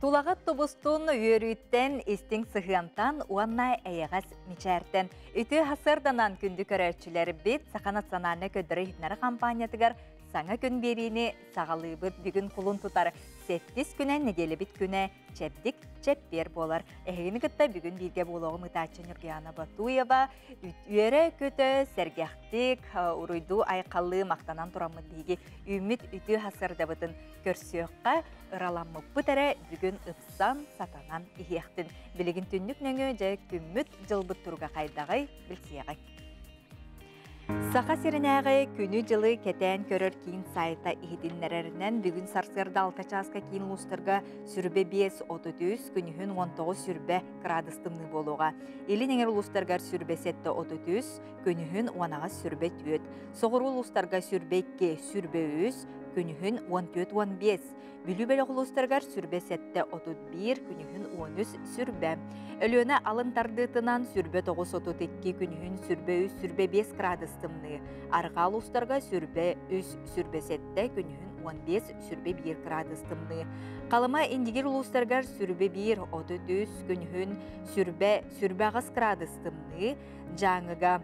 Тулағат тобустун үйөрүйттен истин сыхыантан уанна әйәғас мичәртен. Үті хасырданан күнді көрәтчілері бет сақанат сананы көдірі хитнары компаниятығар саңа күн беріні сағалыбыт бүгін құлын тұтар. Сеттис күнен неделі бит күні чәпдік чәппер болар. Әйгіні күтті бүгін бірге болуғы мұтачы Нұргияна Батуева үйері көті сәргәқтік ұруйду айқалы мақтанан тұрамы дейгі үміт үті хасырда бұтын көрсіоққа ыраламы бұтәрі бүгін ұпсан сатанан иектін. Білігін түннік нөңі жай күмміт жылбыт тұрға қайдағай білсияғай. Сақа серінәғі күні жылы кәтән көрір кейін сайта ихидиннерерінен бүгін сарсырда 6 часқа кейін ұстырға сүрбе 5-30 күнігін 19 сүрбе градыстымны болуға. Елін еңер ұлыстарғар сүрбе 7-30 күнігін 10 сүрбе 4. Соғыр ұлыстарға сүрбе 2 сүрбе 3 күнігін 14-15. Бүлі бәлі ұлыстарғар сүрбе 7-31 күнігін 13 сүрбе. Өліөні алын тардытынан сүрбе 9-32 күнігін сүрбе 3 сүрбе 5 градыстымны. Арғал ұстарға сүрбе 3 сүрбе 7 күнігін 15 сүрбе 1 градыстымны. Қалыма индигер ұлыстарғар сүрбе 1-33 күнігін сүрбе ағыз градыстымны. Жаңыға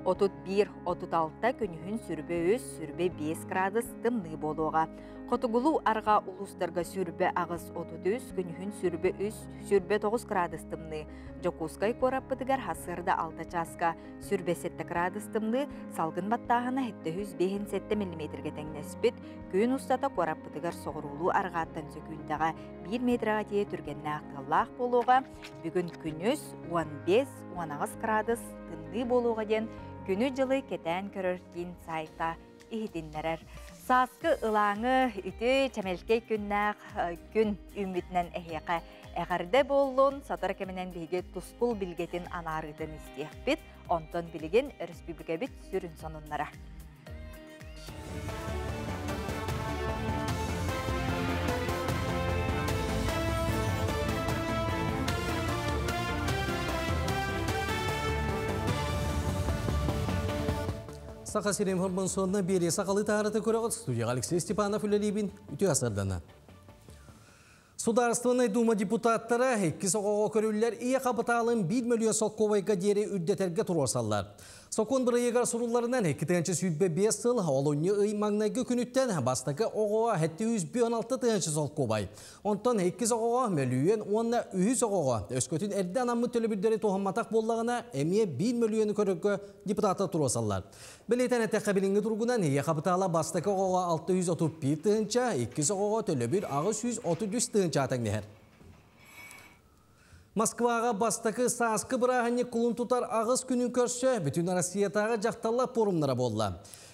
31-36 күнігін сүрбе 3 сүрбе 5 градыстымны болуға. Қотығылу арға ұлыстарға сүрбе ағыз 33 күнігін сүрбе 3 сүрбе 9 градыстымны. Жокускай кораппытыгар хасырда 6 часқа сүрбе 7 градыстымны. Салғын баттағына 707 мм тәңнеспет. Күн ұстата кораппытыгар соғырулу арғаттан сөкүйіндіға 1 метрға тие түргенне ақтылақ болуға. Бүгін күніз 15-10 градыстымны болуға ден күні жылы кетен көрірген сайта ихидиннерер. Саскы ылаңы үті чәмелкей күн үмітінен әйеқі әғарда болуын сатыр кәменен біге тұскул білгетін анарыдың істеқпет, онтон білген республика бит сүрін сонынлара. Сақа серем хормон сонына бере сақалы тағарыты көріғыт студияға Алексей Степанов үлелейбін үті асырдана. Сударственный дума депутаттары әккі соқуға көрілілер ие қапыталын 1 миллион соққовайға дері үддетерге тұрорсалар. Сокон бір егер сұруларынан 2-тінші сүйтбе 5 сыл олуыны ұймаңнайғы күніттен бастықы оғуға 716-тінші соққовай. Онтан 2 соқуға мөлуен онына 3 соқуға. Өскөтін әрді анамы төлі бірдері тоғыматақ боллағына әмие 1 миллионы көрігі депутаты тұрорсалар. Білейтен әтәқі білінгі тұрғынан ие қапытала бастықы оғуға 631-тінші, 2 соқуға төлі бір ағыз 133-тінші атаңдығыр. Москваға бастықы саскы бірағыне құлын тұтар ағыз күнін көрші бүтін Россиятағы жақталла порумнара болла.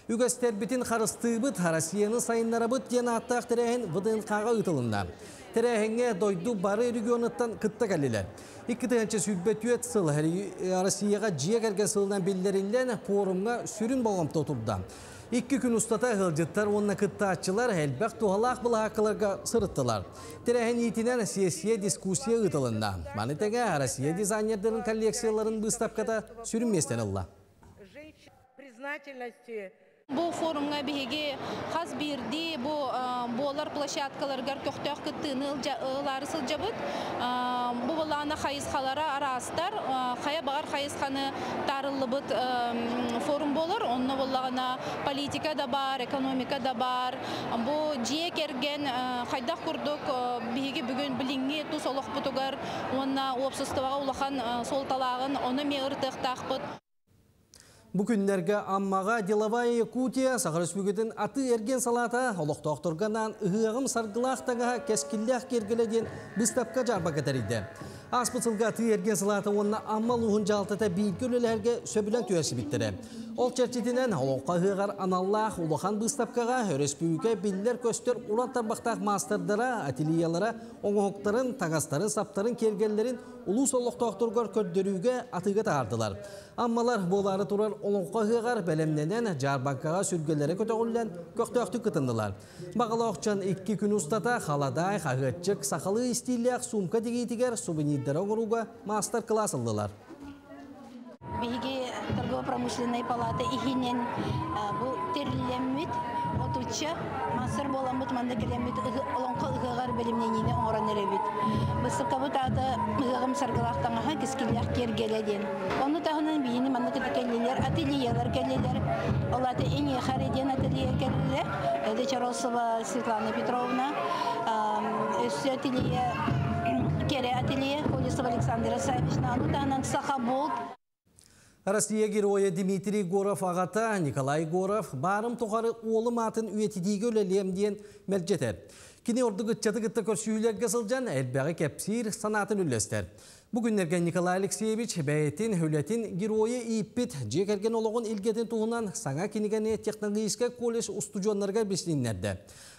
Үгістер бітін қарыстығыбыт Россияның сайынлары бұт ден аттақ тірәхін ВДНК-ға ұтылында. Тірәхінге дойду бары регионыттан қытта кәлілер. 2-тінші сүйтбет сыл Россияға жиек әрген сылынан белдерілден порумға сүрін болғамта отырды. 2 күн ұстата ғылжыттар онына қытта атчылар әлбәқ туғалақ бұл ақыларға сырыттылар. Тірәхін етінен сессия дискуссия ұтылында. Манытәге Россия дизайнердерін коллекцияларын бұстапқата сүрінместен ұлла. Бұл форумға бігеге қаз бірді болар площадкаларғар көқтөк күттіні ұларысыл жабыт. Бұл болағына қайысқалары арастар, қая бағар қайысқаны тарылы бұт форум болар. Онына болағына политика да бар, экономика да бар. Бұл жие керген қайдақ күрдік бігеге бүгін білінге тұс олық бұтығар, онына опсыстываға ұлақан сол талағын, оны меғыртықтақ бұт. Бүгіндерге аммаға Деловая Якутия Сақыр Республикатын аты ерген салата олықтоқтырғанан ұғығым сарғылақтаға кескілләқ кергеледен бұстапқа жарба кәтәрейді. Аспытылға аты ерген салата онына аммал ұғын жалтыта бейткөлілерге сөбілен түйесі біттірі. Ол чәрчетінен олыққа ғығар аналлақ ұлыған бұстапқаға республика білдер көстер уран тарбақтақ мастардара, ателиялара, оңғықтарын, тағастарын, саптарын, кергелерін ұлыс олықтоқтырғар көрдіруге атыға тағардылар. Аммалар болары тұрар олыққа ғығар бәлемненен жарбанқаға сүргелері көтеғілден көқтөқті күтінділар. Бағалы оқчан 2 күн ұстата қаладай, қағытчық, сақалы істейліяқ сумка дегейтігер сувенирдері оңыруға мастер-класс ылдылар. Биги торгово-промышленной палаты ихинен бу терлемит оту Ягча, мастер боламыт, манда келемит, олонқа ығығар білімненіне оңыран әребет. Бұстыққа бұт аты ығығым сарғылақтаңаға кескілер кергеледен. Оны тағынан бейіні манда келелер, ательелер келелер. Ол аты ең еқар еден ателье келелер. Дечаросова Светлана Петровна, өсі ателье, кере ателье, Колесова Александра Савична, оны тағынан Саха Болт. Россия героя Дмитрий Горов ағата Николай Горов барым тоқары олым атын үетидегі өлелемден мәрджетер. Кені ордығы чатығытты көрсүйілерге сылжан әлбәғі кәпсір санатын үлестер. Бүгінлерге Николай Алексеевич бәйетін өлетін героя иппет жекерген олығын илгетін туғынан саңа кенігіне технологическа колледж устудионларға бешлинлерді.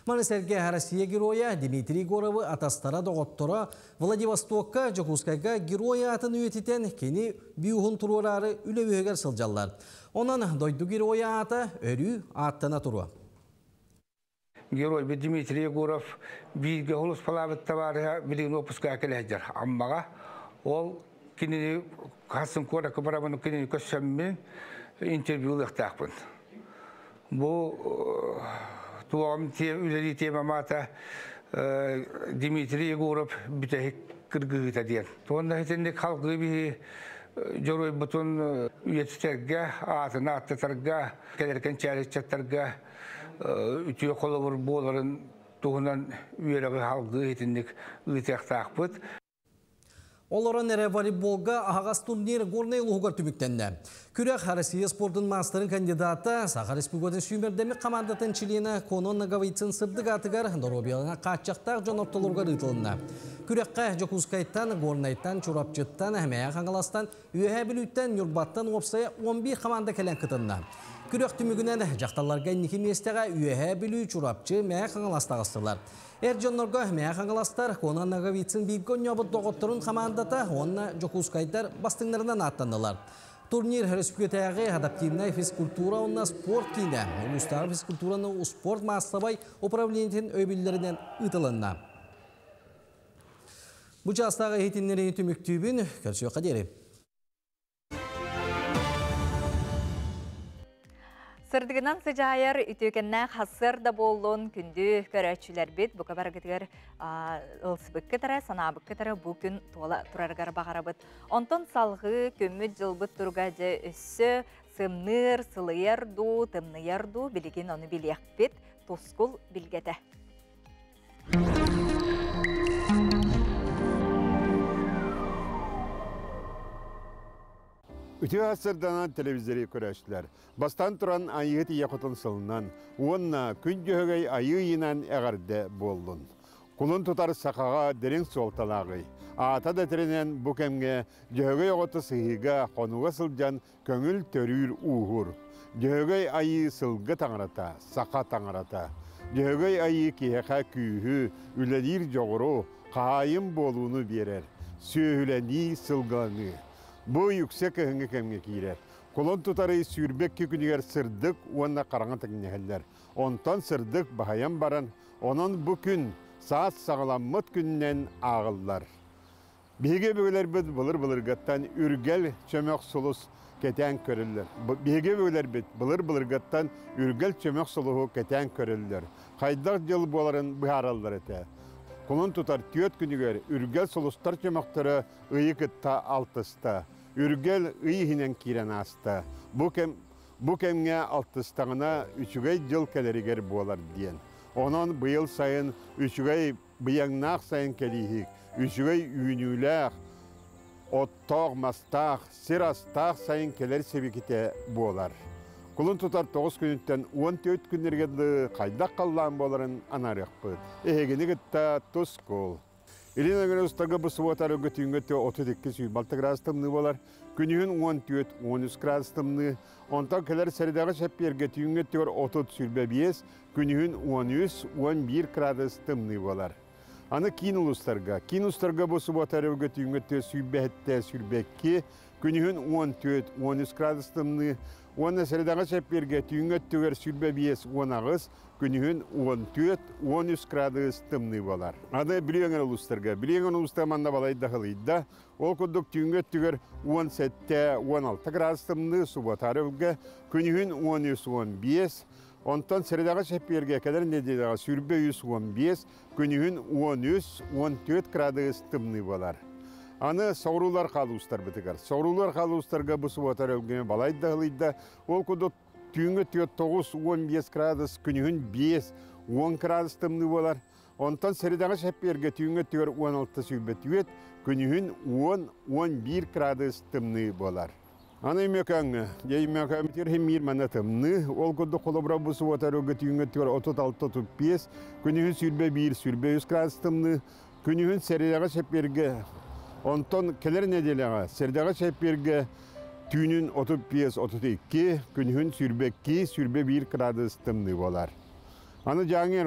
Манасерге Россия героя Дмитрий Горовы атастара доғыттыра Владивостокка, Жокускайга героя атын үетітен кені бүйуғын тұрурары үлевегер сылжалар. Онан дойду героя аты өрі аттына тұру. Герой Дмитрий Горов бейге ғылыс палабыт товары білген опуска әкеләдер. Аммаға ол кенені қасын көрәкі барабының кенені көссәммен интервьюлық тақпын. Бұл туағым үлері темамата Дмитрий Горов бітәхі кіргіғыта ден. Туғында хетенде қалғы бейі жорой бұтын үйетістерге, атын аттытарға, кәдеркен чәрістерге үтіе қолы бұр боларын туғынан үйерігі қалғы хетендік үйетіқтақ бұд. Оларан әрі волейболға ағас турнир горнай ұлғығар түміктенді. Күрек Россия спортын мастерын кандидаты Саха Республикатын сүймердемі командатын чилені Конон Наговицын сырдық атығар Доробиялына қатшақтақ жон орталырға рытылында. Күрекқа Жокускайттан, Горнайттан, Чурапчыттан, Әмәя Қаңғаластан, Үйәе білуттен, Юрбаттан опсая 11 команда кәлен қытынна. Күрек түмігінен жақталарға неке местеға Үйәе білу, Чурапчы, Мәя Қаңғаластағыстылар. Эрджоннорга Мәя Қаңғаластар Конон Наговицын бейгон небіт доғыттырын командата, онна Жокускайттар бастыңларынан аттандылар. Турнир республикатағы адаптивная физкультура онна спорт кейді. Улустағы физкультураны спорт маслабай управлениетін өйбілдерінен ұтылынна. Бұл жастағы ейтінлерін түміктүйбін көрсі қадері. Сырдығынан сыжайыр үтекенне қасыр да болуын күнді көрәтшілер бет. Бұқа барғытығыр ұлсыбық кітірі, санабық кітірі бұл күн тола тұрарғар бағара бұд. Онтон салғы көмі жылбыт тұрғады үсі сымныр, сылыярду, тымныярду білеген оны білек бет, тоскул білгеті. Үті ғасырданан телевизоры көрәшілер. Бастан тұран айығы тие құтын сылынан, онна күн жөғей айығынан әғарды болдың. Құлын тұтар сақаға дерен солталағы. Ата дәтірінен бүкемге жөғей оғыты сығыға қонуға сылжан көңіл төрір ұғыр. Жөғей айы сылғы таңырата, сақа таңырата. Жөғей айы кеға күйі, үләдір жоғыру, қайым болуыны берер. Сөйләні сылғаны. Бұл yüksek kəhіңі кәмге кейлер. Қолын тұтары сүйірбек кекінігер сырдық уанна қараңа тәкінігелер. Онтан сырдық бағаян баран, онын бұл күн саат сағаламмыт күннен ағылдар. Беге бөгелер біт бұлыр-бұлырғаттан үргел чөмек сұлыс кәтән көрілдер. Беге бөгелер біт бұлыр-бұлырғаттан үргел чөмек сұлығы кәтән көрілдер. Қайдақ жыл боларын бұхаралдар әті. Қолын тұтар түйет күнігер үргел сұлыстар чөмектері ұйы күтті алтысты. Үргел ұйығынан керен асты. Бұл кәмге алтыстағына үшігей жыл кәлерігер болар дейін. Онын бұйыл сайын үшігей бұяңнақ сайын кәлейік, үшігей үйініләқ, оттақ, мастақ, сер астақ сайын кәлер себекете болар. Құлын тұтар 9 күніттен 14 күнергенді қайдақ қаллан боларын анарық бұд. Егені күтті тұс қол. Елена Генустага бұсуатар өгітіңгіті 32 сүйбалты градустымны болар. Күнігін 14-13 градустымны. Онтан кәлер сәрідағы шәпперге түйінгіті 30 сүрбәбиес, күнігін 13-11 градустымны болар. Аны кейін ұлыстарға. Кейін ұлыстарға бұсуатар өгітіңгіті сүйбәтті сүрбәкке, күнігін 14-13 градустымны. Оны сәрідағы шәпперге түйінгіті сүрбәбиес 10 күнігін 14-13 градус тымны болар. Ады білеңін ұлыстарға. Білеңін ұлыстарға манда балайды қылыйда. Ол күндік түйінгі түгір 17-16 градус тымны сұбатары үлгі. Күнігін 13-15, Ondan seridağı şeppiyerge kadar nededağı sürbe 115, günühün 13-14 gradı ıstımны bolar. Аны сауруулар қалуыстар бітігер. Сауруулар қалуыстарға бұсы отар өлгеме балайды дағылыйда. Ол күді түйінгі 9-15 градус, күнігін 5-10 градус тымны болар. Онтан сәредағы шәпперге түйінгі 16 сүйбет үйет, күнігін 10-11 градус тымны болар. Аны емекаңы, емекәмтер хемир мәні тымны. Ол күді қолыбыра бұсы отар өлге түйінгі 36-35, күнігін сүйбе 1-3 градус тымны. Күнігін сәредағы шәпперге Ondan keler nedeliğe, serdağı şehirge tüyünün 35-32, günün sürbe 1 gradus tımlı bolar. Anı Cangir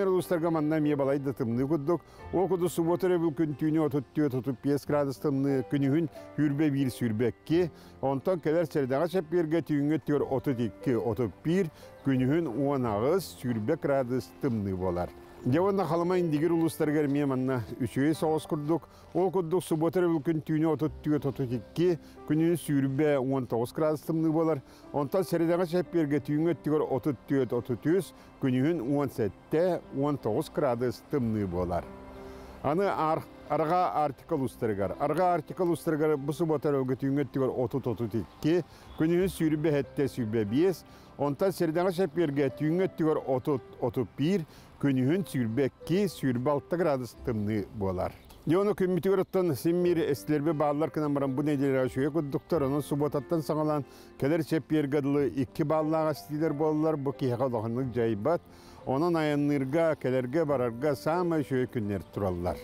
uluslarga manna miye balaydı tımlı kudduk. O kudu subotere bu gün tüyünü 34-35 gradus tımlı, günün sürbe 2. Ondan keler serdağı şehirge tüyünü 32-31, günün 10 sürbe gradus tımlı bolar. Девонна халмайн дигер улустаргар мие манна үчөй соғыс курдук. Ол курдук суботар бүлкүн түйүнү 32-32, күнүн сүйрүбе 19 градус тымны болар. Онтан середага шепперге түйүнгө тигер 34-33, күнүн 17-19 градус тымны болар. Аны арга артикл устаргар. Арга артикл устаргар бу суботар түйүнгө тигер 30-32, күнүн сүйрүбе 7-5, онтан середага шепперге түйүнгө тигер 30-31, Күнүхүн сүйрбе 6 градус тымны болар. Жону күммитигер оттан симмир эстилербе баалар кынамаран бу неделера шуя кудуктар, onun суботаттан саңалан келер чеппергадылы 2 бааллага стилер болалар, бу киһага лоханлык жайбат, onun аяннырга, келерге барарга сама шуя күннер тураллар.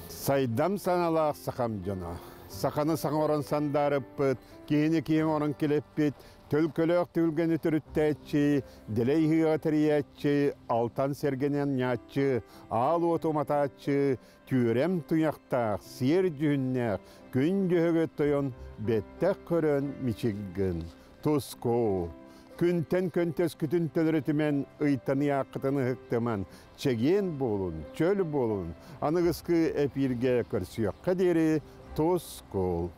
Сайдам саналаақ сақам жона. Сақаны саң оран сандарыппыт, кейіне оран келеппет, Төлкөлөк түлгені түріттәтші, ділейгі ғатыриятші, алтан сергенен ятші, ал отомататші, түрем тұяқтақ, сер жүннәк, күн жөгі тойын, беттәк көрін мичігін. Туско, күнтен көнтес күтін төлірітімен ұйтаны ақытыны хықтыман, чеген болын, чөл болын, анығысқы әпірге көрсіяққа дері Туско.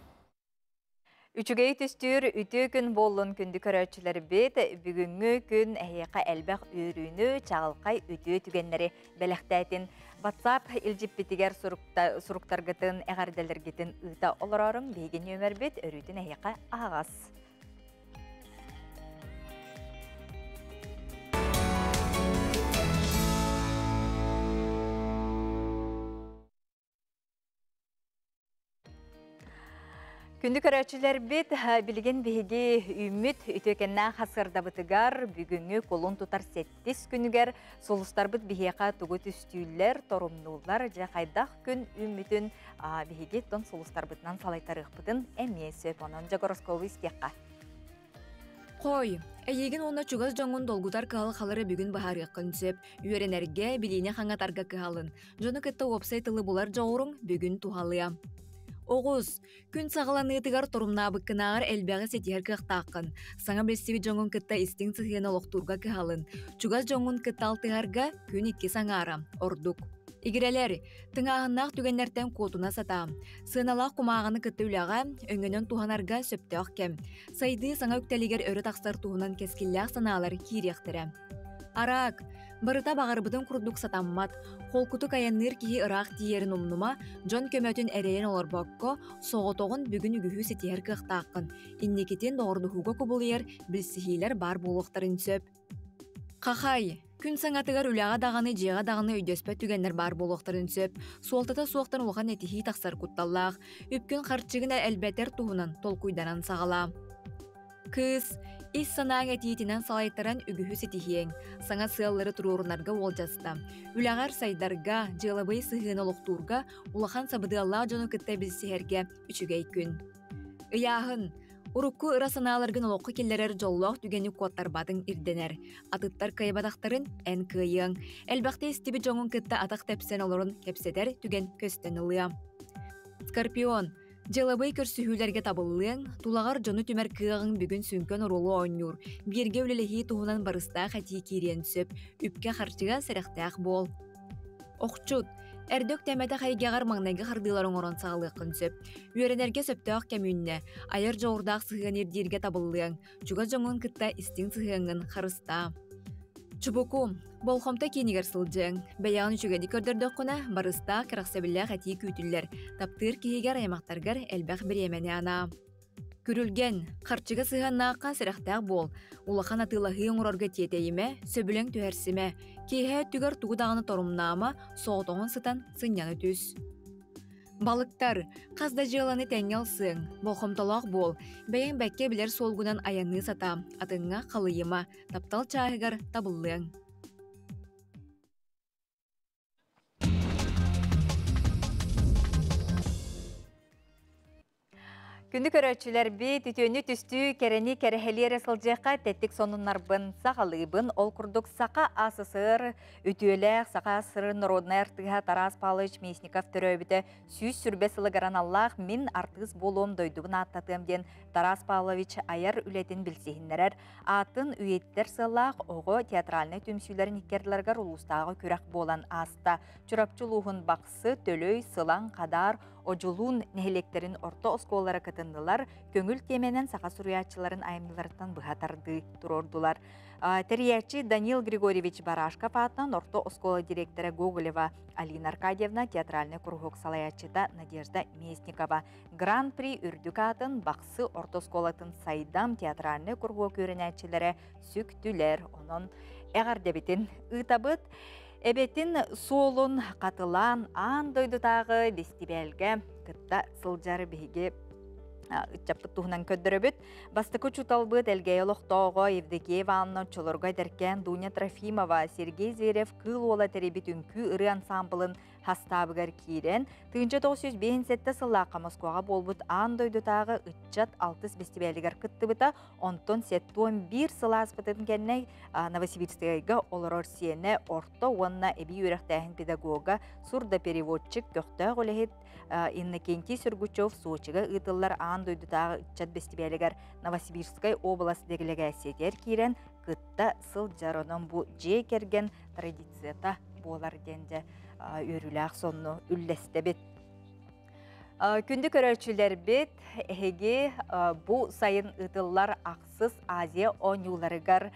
Үчүгей түстүр үтө күн болын күнді көрәтчілер бет, бүгінгі күн әйеқа әлбәқ үйрүйіні чағылқай үтө түгенлері бәліқтәйтін. WhatsApp илжіппетігер сұруқтарғытын, әғарделергетін ұйта оларарың бейген өмір бет өрүтін әйеқа ағас. Күнді көрәтчілер бет білген бейге үміт үтекенна қасырда бұтығар бүгінгі қолын тұтар 7 күнігер солыстар бұт бейеқа тұғы түстүйлер, торумнулар қайдақ күн үмітін бейге тон солыстар бұтынан салайтарық бұтын әмесі понан Жагоросковы істеққа. Қой, әйеген оны чугаз жоңын долгутар кығалы қалары бүгін бағарық күнсеп, үйеренерге білейіне қаңатарға кығалын. Жоны кітті вебсайтылы болар жоғырың бүгін туғалыя. Оғыз, күн сағыланы тығар торумна бұққынағыр әлбәғі сетер кықтақын. Саңа білсігі жоңын кітті істің сығыны лоқтурға кығалын. Чугаз жоңын кітті алтығарға күн итке саңара, ордук. Игерелер, тыңағыннақ түгенлерден котуна сатам. Сыналақ құмағаны кітті үліға, өңінен туғанарға сөпті өқкем. Сайды саңа өктелігер өрі тақсар туғынан кескілләқ саналар кейректірі. Арақ, барыта бағарбыдың құрдық сатаммат, қолкуты каянныр кейі ырақ тиерін умнума, жон көмөтін әрейен олар баққа, соғытоғын бүгін үгіхі сетер кықтақын. Иннекетен доғырдығуға көбілер, білсігейлер бар болуқтарын сөп. Қақай, күн саңатығар үліға дағаны, жеға дағаны өйдөспә түгенлер бар болуқтарын сөп, суалтата суақтан олған әтихи тақсар күтталлақ, үпкін қарчығын әлбәтер туғынан толкуйданан сағала. Кыз, ис санаң әтиетінен салайттаран үгіхі сетихең, саңа сыялары тұрорынарға олжаста. Үлағар сайдарға, жылабай сығыны лоқтурға, улахан сабыды Алла жоны күтті білсіхерге үчігей күн. Ыяғын, урукку ырасаналаргын олоққы келлерер жоллоқ түгені қуаттар бадың ирденер. Атыттар кайбадақтарын ән кыйың. Әлбәқті істебі жоңын күтті атақ тәпсен олырын кепседер түген көстен ылыя. Скорпион, Желабай көрсүхүлерге табыллыың, тулағар жону түмәр кыағың бүгін сүнкөн оролу ойнур. Берге өлелехи туғынан барыста қати кирен сөп, үпке қарчыға сәріқтәқ бол. Оқчут, Эрдök тәмәтә хайгағар маңнайғы қардылар оңырын сағылық күнсіп. Үйеренерге сөптіғақ кәмүйінне, айыр жоғырдақ сығын ердерге табылыяң, чуға жоңын кытта истин сығыңын қарыста. Чубуку, болхомта кенігер сылжың. Бәяғын үшігеді көрдірдік құна, барыста қырақсабілі қәтей күйтілер, таптыр кейгер аймақтарғар әлбәқ бір емені ана. Күрілген, қарчыға сығаннаққа сірақтақ бол, улахан атылағы оңырорға тетейіме, сөбілің түәрсіме, кейхе түгір туғыдағыны торумнама, соғытоғын сытан сыньяны түс. Балықтар, қазда жыланы тәңел сың, болхомталақ бол, бәйін бәкке білер солғынан аяны сата, атыңа қалыйыма, таптал чағығар табылың. Күнді көрәтшілер бейт үтөні түстүү керені кәрәхелері сылжаққа тәттік сонынларбын сақалыбын ол күрдік сақа асысыр, үтөләк сақа сыры народный артыға Тарас Павлович Мясников түрөбіті сүйіз сүрбе сылығаран Аллах мен артыз болуым дойдуғын аттатым ден Тарас Павлович аяр үлетін білсехінлерер атын үйеттер сылақ оғы театральны түмсүйлерін иккерлергар улустағы күрәк болан аста. Чурапчылуғын бақсы, төлөй, сылан, қадар, Ожулун нехелектерин орто осколары кытындылар, көңіл теменен сақа суруячыларын айымдыларыттан бұхатарды тұрордулар. Терьячи Данил Григорьевич Барашков атынан орто оскола директоры Гоголева Алина Аркадьевна, театральный кругок салаячыда Надежда Местникова. Гран-при үрдік атын бақсы орто осколатын сайдам театральный кругок өрінәчілері сүктілер. Onun әғардебетін ұтабыт, Эбетин солун қатылан ан дойдутағы вестибелге кытта сылжары бейге үтчаппыт туғынан көддірі бүт. Бастықы чуталбыт әлгей олықтауға Евдокиева Анна Чолоргай дәркен Дуня Трофимова, Сергей Зверев кыл ола тәребет үнкі ұры ансамблын хастабығар кейрен. 1957 сыллаққа Москваға болбыт ан дойдутағы үтчат 6 вестибелігер күтті бұта, онтон 71 сыла аспытын кәнне Новосибирскайға олырор сиене орто онна әбі өріқтәхін педагога, сурда переводчик көқтәғ олехет Иннокентий Сергучев Сочиға ұтылар ан дойдутағы үтчат вестибелігер Новосибирскай обласы дегілігі әсетер кейрен күтті сыл жарынан бұ же керген традицията болар денде өріләқ сонны үлләсті бет. Күнді көрәлчілер бет, әге бұ сайын ұтылар ақсыз Азия оңюларығар,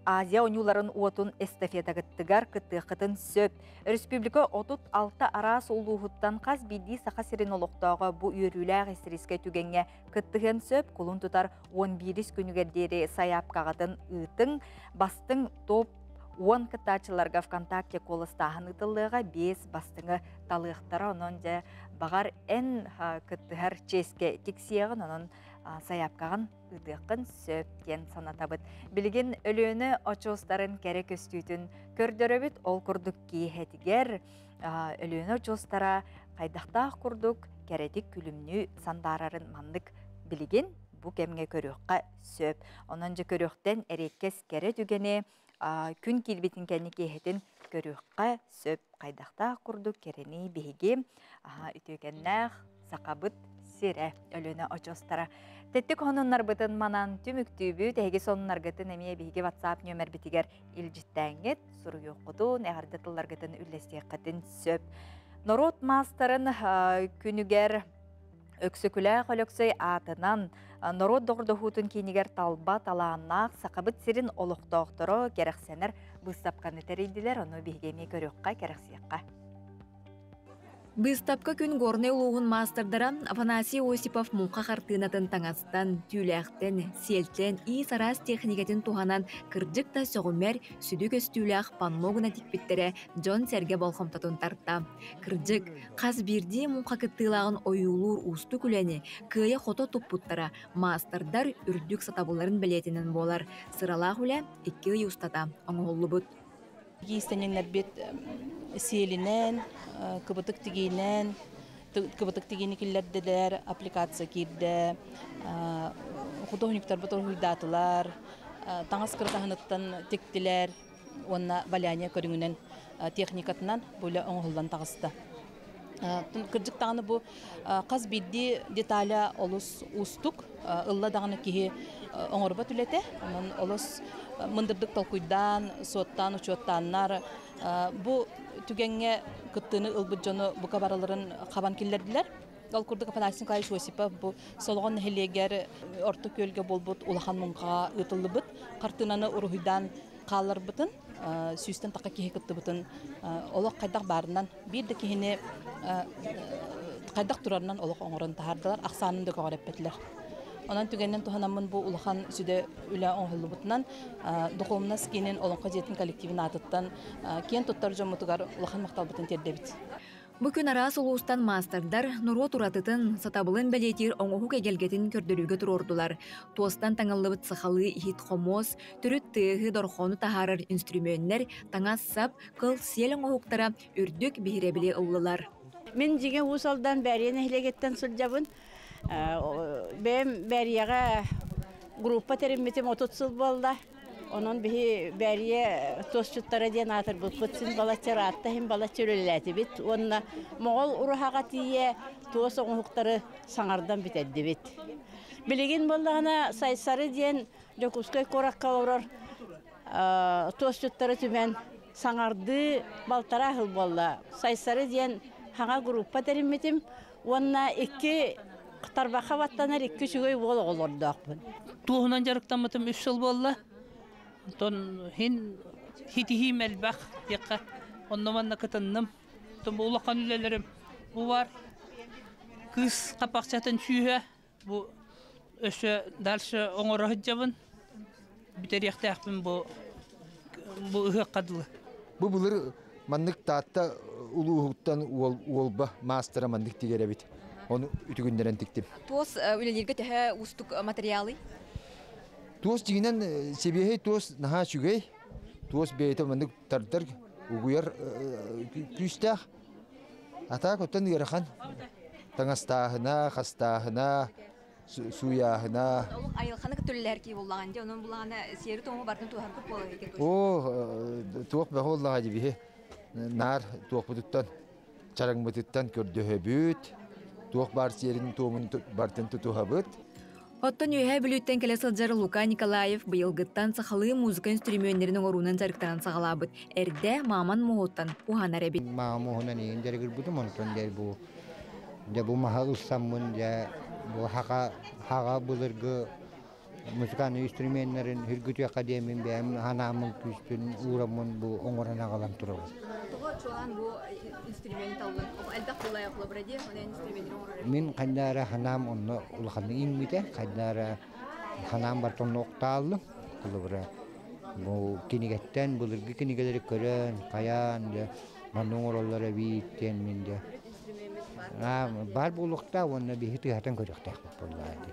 Азия оңюларын уотун эстафета гыттыгар кытты қытын сөп. Республика 36 арас олуғыттан қаз биді сақа сирен олықтауға бұ өріләқ эсіреске түгенге кыттыген сөп, құлын тұтар 11 күнігердері саяп қағатын ұтың, бастың топ 10 кытачыларға ВКонтакте колыстағын ұтылыға 5 бастыңы талықтары оның же бағар ән кыттығар ческе тексияғын оның саяпқағын ұдықын сөптен санатабыт. Білген өліні очостарын кәрі көстүйтін көрдірібіт ол күрдік кейхетігер өліні очостара қайдақтақ күрдік кәрәдік күлімні сандарарын мандық білген бұл кәмге көріққа сөп. Оның же көріқтен әреккес кәрі дүгене күн келбетін кәні кейхетін көріққа сөп қайдақта күрдік кәрені бейге үтөгеннәқ сақабыт сире өліні очостара. Тәттік онынлар бұтын манан түміктүйбі тәйге сонынлар ғытын әмие бейге WhatsApp нөмір бітігер илжіттәңгет, сұру yoqudun, әғардатылар ғытын үлләстек қытын сөп. Народ мастарын күнігер өксікілі қолөксөй атынан народ доғырдығутын кейінігер талба таланақ сақабыт сирин олықтоқтыры керексенер бұстапқаны тәрейділер, оны бейгеме көріққа керексияққа. Быстапка күн горны улуғын мастырдара Афанасий Осипов мұнқа қартынатын таңастан, тюләқтен, селтен, и сарас техникетін туғанан кырджық та соғымер сүдік өстүләқ панмогына тикпеттері Джон Серге болхомтатын тартта. Кырджық қаз бірде мұнқа кыттылағын ойулур усты күләне күйе қото тұппуттара мастырдар үрдік сатабыларын білетінен болар. Сыралақ үлі 2 ұстата оңғолы бұд. Кейстененлер бет селінен, кыбытык тигейнен, кыбытык тигейні келерділер, аппликация кейді, художниктар бұтыр хуйдатылар, таңас кыртағыныттан тектілер, онна валяния көріңінен техникатынан бөлі оңғылдан тағысты. Кырджық тағыны бұл қаз бидді деталя олыс ұстық, ұлла дағыны кейі оңырба түлеті, олыс мындырдық талкуйдан, соттан, учеттаннар Bu tügenge kıttığını ılbıcını bu kabarların kaban killerdiler. Gal kurduk Afanasy Nikolaevич Osipov bu solğan nehleger orta kölge bolbut ulahan munqa ıtıllıbıt. Qartınanı uruhuydan qalarbıtın. Süsten taqa kihe kıttıbıtın. Olaq qaydaq barından bir de kihini qaydaq turarından olaq oңорun tahardılar. Aqsanını da qoğarepetler. Ondan tügenden tuhanamın bu ulahan süde üle oңholubutnan Duhovnaskinin olonqa jetin kollektivin atıttan ken tuttar jomutugar ulahan maqtalbıtın terdebit. Бүкін арас ұлыстан мастердар нұру тұратытын сатабылын бәлетер оңығы кегелгетін көрдірігі тұрордылар. Туостан таңылыбыт сықалы ихит қомос, түріт тыығы дорхону тахарыр инструменттер таңа сап қыл сел оңығықтара үрдік бейребіле ұлылар. Мен жеген ұсалдан бәріен әхілегеттен сұлжабын. Бәм бәрияға группа терімметім 30 сыл болды. Onun beriye tostçutlara diyen atır bu pıtsın balatçı rahatta hem balatçı ölületi bit. Onunla Moğol uruhağa tiye tost oğukları sanardan bitedi bit. Bilgin bollağına saysarı diyen Jokuskay korak kaloror tostçutları tümen sanardı baltara ahıl bolla. Saysarı diyen hağa grupa terimmetim. Onunla iki tarbağa vattanır iki şügöy bol olurdu akbın. Tuğunan jarıktanmatım 3 yıl bolla. Ton hin hitihim elbaq yaqa onnamanna katannam ton bu ulaqan ülelerim bu var kız kapaqçatan şühe bu öşe dalşı oңора hıcabın biter yaqtaqpın bu ıhı qadlı bu bulur mandık taatta uluğuttan olba mastera mandık tigerebit onu ütügünderen tiktim Туос үлелерге тәһә устук материалы. Туос жигинен себехей туос наха чүгей туос бейте мандык тартар угуяр күстах ата коттан ярахан таңастахына хастахына суяхына Айылханы көтөлләр ки буллаган ди, onun буллагана сери тоңу бардын туһар күп болар екен. о туок бахоллага дибе нар туок бутуттан чарang бутуттан көрдөһөбүт туок бар серин туомун бартын тутухабыт. Оттон үйе бүліттен келе сылжары Лука Николаев бұйылгыттан сақалы музыка инструменттерінің орунан жарықтаран сағалабыт. Әрде маман мұғыттан ұған әрәбет. Мама мұғынан ең жарығыр бұдым, онтон дәр бұл. Бұл маға ұлсамын, бұл хаға бұлырғы музыканы инструменттерін хүргүтü академиин бәйім, ханамын күстін, ұрамын бұл оңыран ағалам тұрабыз. Тұғы çoğan bu instrument alın. Әлді құлай ақылы бірәде, оны инструменттерін оңырар. Мен қандара ханам оны ұлғаны иңмейді, қандара ханам бар тоны оқталым. Құлы бірі бұл кенегеттен, бұлырғы кенегелері көрін, қаян, манның оралары бейттен менде. Бар бұл оқта, оны бейі тұғатан көріқтақ болады.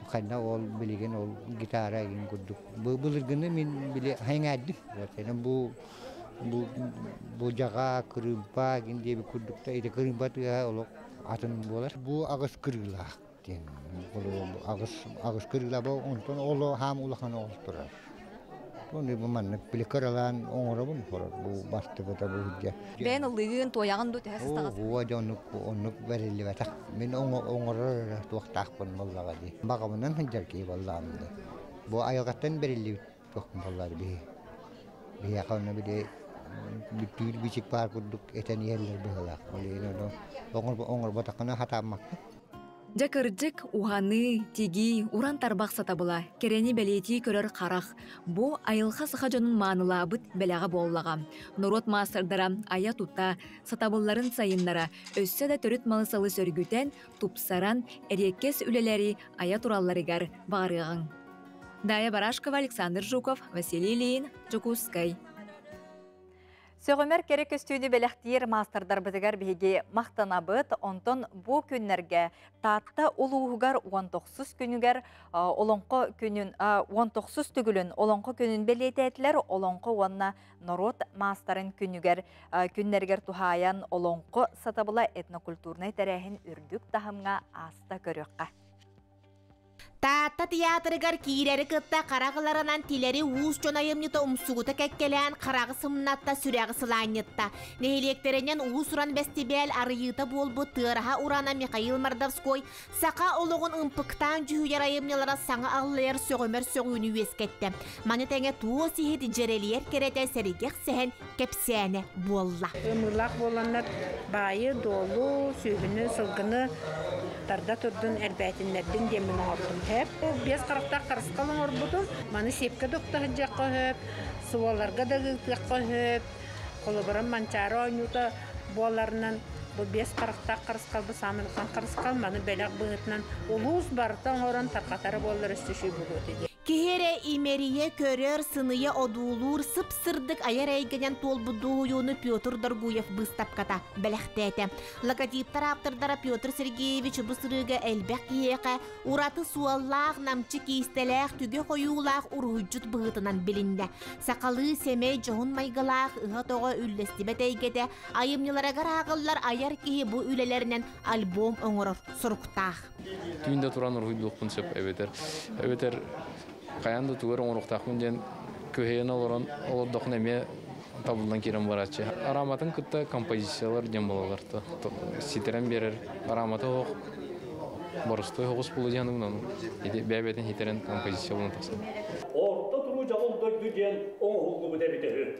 Қанда ол білеген ол гитара еген көрдік. Бұлырғыны мен біле хайңаддық. Bu jaga kırımpa gindi bir kurdukta ide kırımpa tuya olok atın bolar. Bu ağız kırıla den. Bu ağız kırıla bu ondan olo ham ulakan oldurar. Onu bu manlık bile karalan oңора bun bolar. Bu bastı bata bu hücce. Ben ılığın toyağın da tehsiz tağız. Bu aja onuk verili batak. Men oңора tuaqtaq bun bollaga di. Baqamından hıccar ki vallahi. Bu ayaqatan verili tuaqın bollar bi. Bi yaqana bir de bir biçik par kurduk eten yerler behalak. Oңор batakana hatamak. Jakırcık, uhanı, tigi, uran tarbaq satabıla, kereni beleti körür qaraq. Bu ayılqa sıxaconun manılabıt belağa bollağa. Norot masterdara, aya tutta, satabılların sayınlara, össe de törüt malısalı sörgüten, tupsaran, erekkes üleleri, aya turallarıgar bağırığın. Daya Barashkova, Alexander Жуков, Василий Ильин, Жукускай. Söğümer kerek üstüydü belektir masterдар bitigar bihiги maqtanabıt, onton bu günlerge taatta uluğugar 19 günüger olonqo günün 19 tügülün olonqo günün beleti etler olonqo onna norot masterin günüger günlerger tuhayan olonqo satabıla etnokulturnay terehin ürdük tahımga asta körüqqa. Tatta tiyatrıgar kireri kıtta karağılarından tileri uğuz çonayımnıta umsuguta kekkeleyen karağı sımnatta süreği sılanıtta. Nehilekterinen uğuz uran bestibel arıyıta bolbu tığraha urana Mikhail Mardavskoy saka oluğun ımpıktan cühüyer ayımnılara sana ağlayer sögömer sögüğünü üeskette. Manetenge tuğu sihidi cereliyer kerete serigek sehen kepsene bolla. Ömürlak bolanlar bayı dolu, sühünü, sılgını tarda turdun elbәтинlerden demin ordum hep. Bez qaraqtaq qarısqalın orbudum. Mani sepke dokta jakka hep. Suvalarga da jakka hep. Kolaboran mançara oynuta bolarından bu bez qaraqtaq qarısqal bu samınqan qarısqal mani belag bığıtnan ulus bartan oran tarqatara bollar üstüşü budu. Kihere imeriye körör sınıya odulur sıpsırdık ayar eygenen tolbuduğuyunu Pyotr Dorguyev bыстapkata belextete. Lakatip taraptırdara Pyotr Sergeyevich bu sırıga elbek yiyeke uratı suallaq namçı kistelek tüge koyulaq urhucut bığıtınan bilinde. Sakalı semey johun maygalaq ıha toğa üllestibet eygede ayımnılara garağıllar ayar kihi bu ülelerinen albom oңoror soruktaq. Tüyünde turan urhuydukpun söp ebeter Kayandı tuğur onuqtaqın den köheyen oluran olurdaqın eme tabuldan kirem baratçı. Aramatın kıtta kompozisiyalar den bolalardı. Siteren berer aramata oq borustoy hoğus bulu janımdan. Bebeden hiteren kompozisiya bulun taqsan. Orta turu jaloldoydu den oğulgu bu debitehi.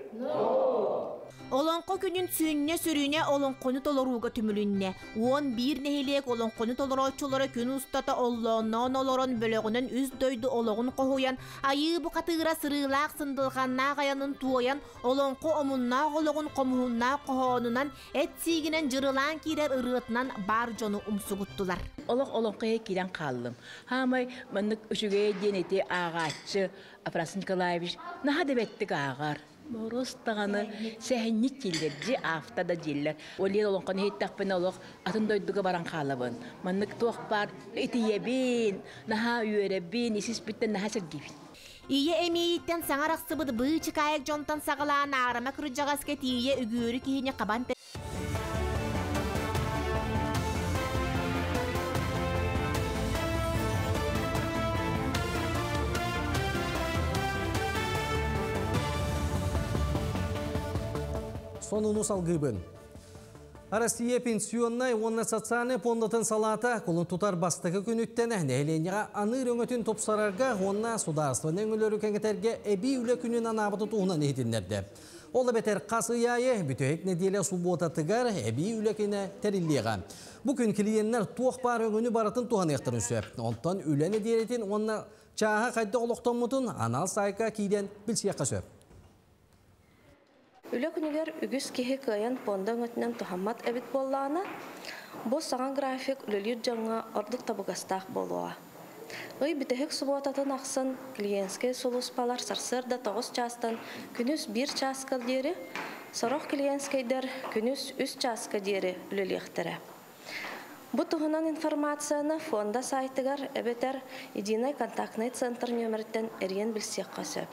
Olonqo günün sünne sürüne olonqonu toloruga tümülünne. 11 nehilek olonqonu toloroçulara gün ustata olloğundan oloron bölöğünün üz döydü oloğun qohuyan, ayı bu katıra sırılaq sındılğanna qayanın tuoyan, olonqo omunna oloğun qomuhunna qohonunan, et siginen jırılan kirer ırıtnan bar jonu umsuguttular. Olonqoya kiren kallım. Hamay manık üşügeye deneti ağaççı Afras Nikolaevich naha debettik ağar. Borostağını sehennik killerci haftada diller. Oliyen olonqonu hittaqpın oloq atın doyduga baran qalabın. Manık toqpar itiyebin, naha üyerebin, isis bitten naha sergibin. İye emiyitten saŋaraq sıbıdı bığı çıkayak jontan sağılan ağrama kırıcağasket iye ügürü kihine qaban. Sonunu salgıbın. Россия пенсионнай онна социальный пондатын салата кулун тутар бастығы күнүттен нәйленеға аныр өңөтін топсарарға онна сударствын өңілері кәңетерге әбі үлі күнін анабыты туғынан ехетіндерді. Олы бәтер қасы яйы бүтөйік неделе суббота тығар әбі үлі күні тәріллеға. Бүкін клиенттер туық бар өңіні баратын туған ектірін сөп. Онтан үлі неделетін онна чаға қайды олықтан мұтын анал сайқа кейден білсияққа сөп. Үлі күнігер үгіз кеге кайын пондан өтінен тұхаммат әбіт боллағына, бұл саған график үлілер жаңға ордық табығастақ болуға. Ой бітігік сұботатын ақсын клиентскай сұлыспалар сарсырда 9 частан күніз 1 часка дері, сороқ клиентскайдар күніз 3 часка дері үлілектірі. Бұл тұғынан информацияны фонда сайтығар әбетер единый контактный центр нөмірттен әрген білсек қасы.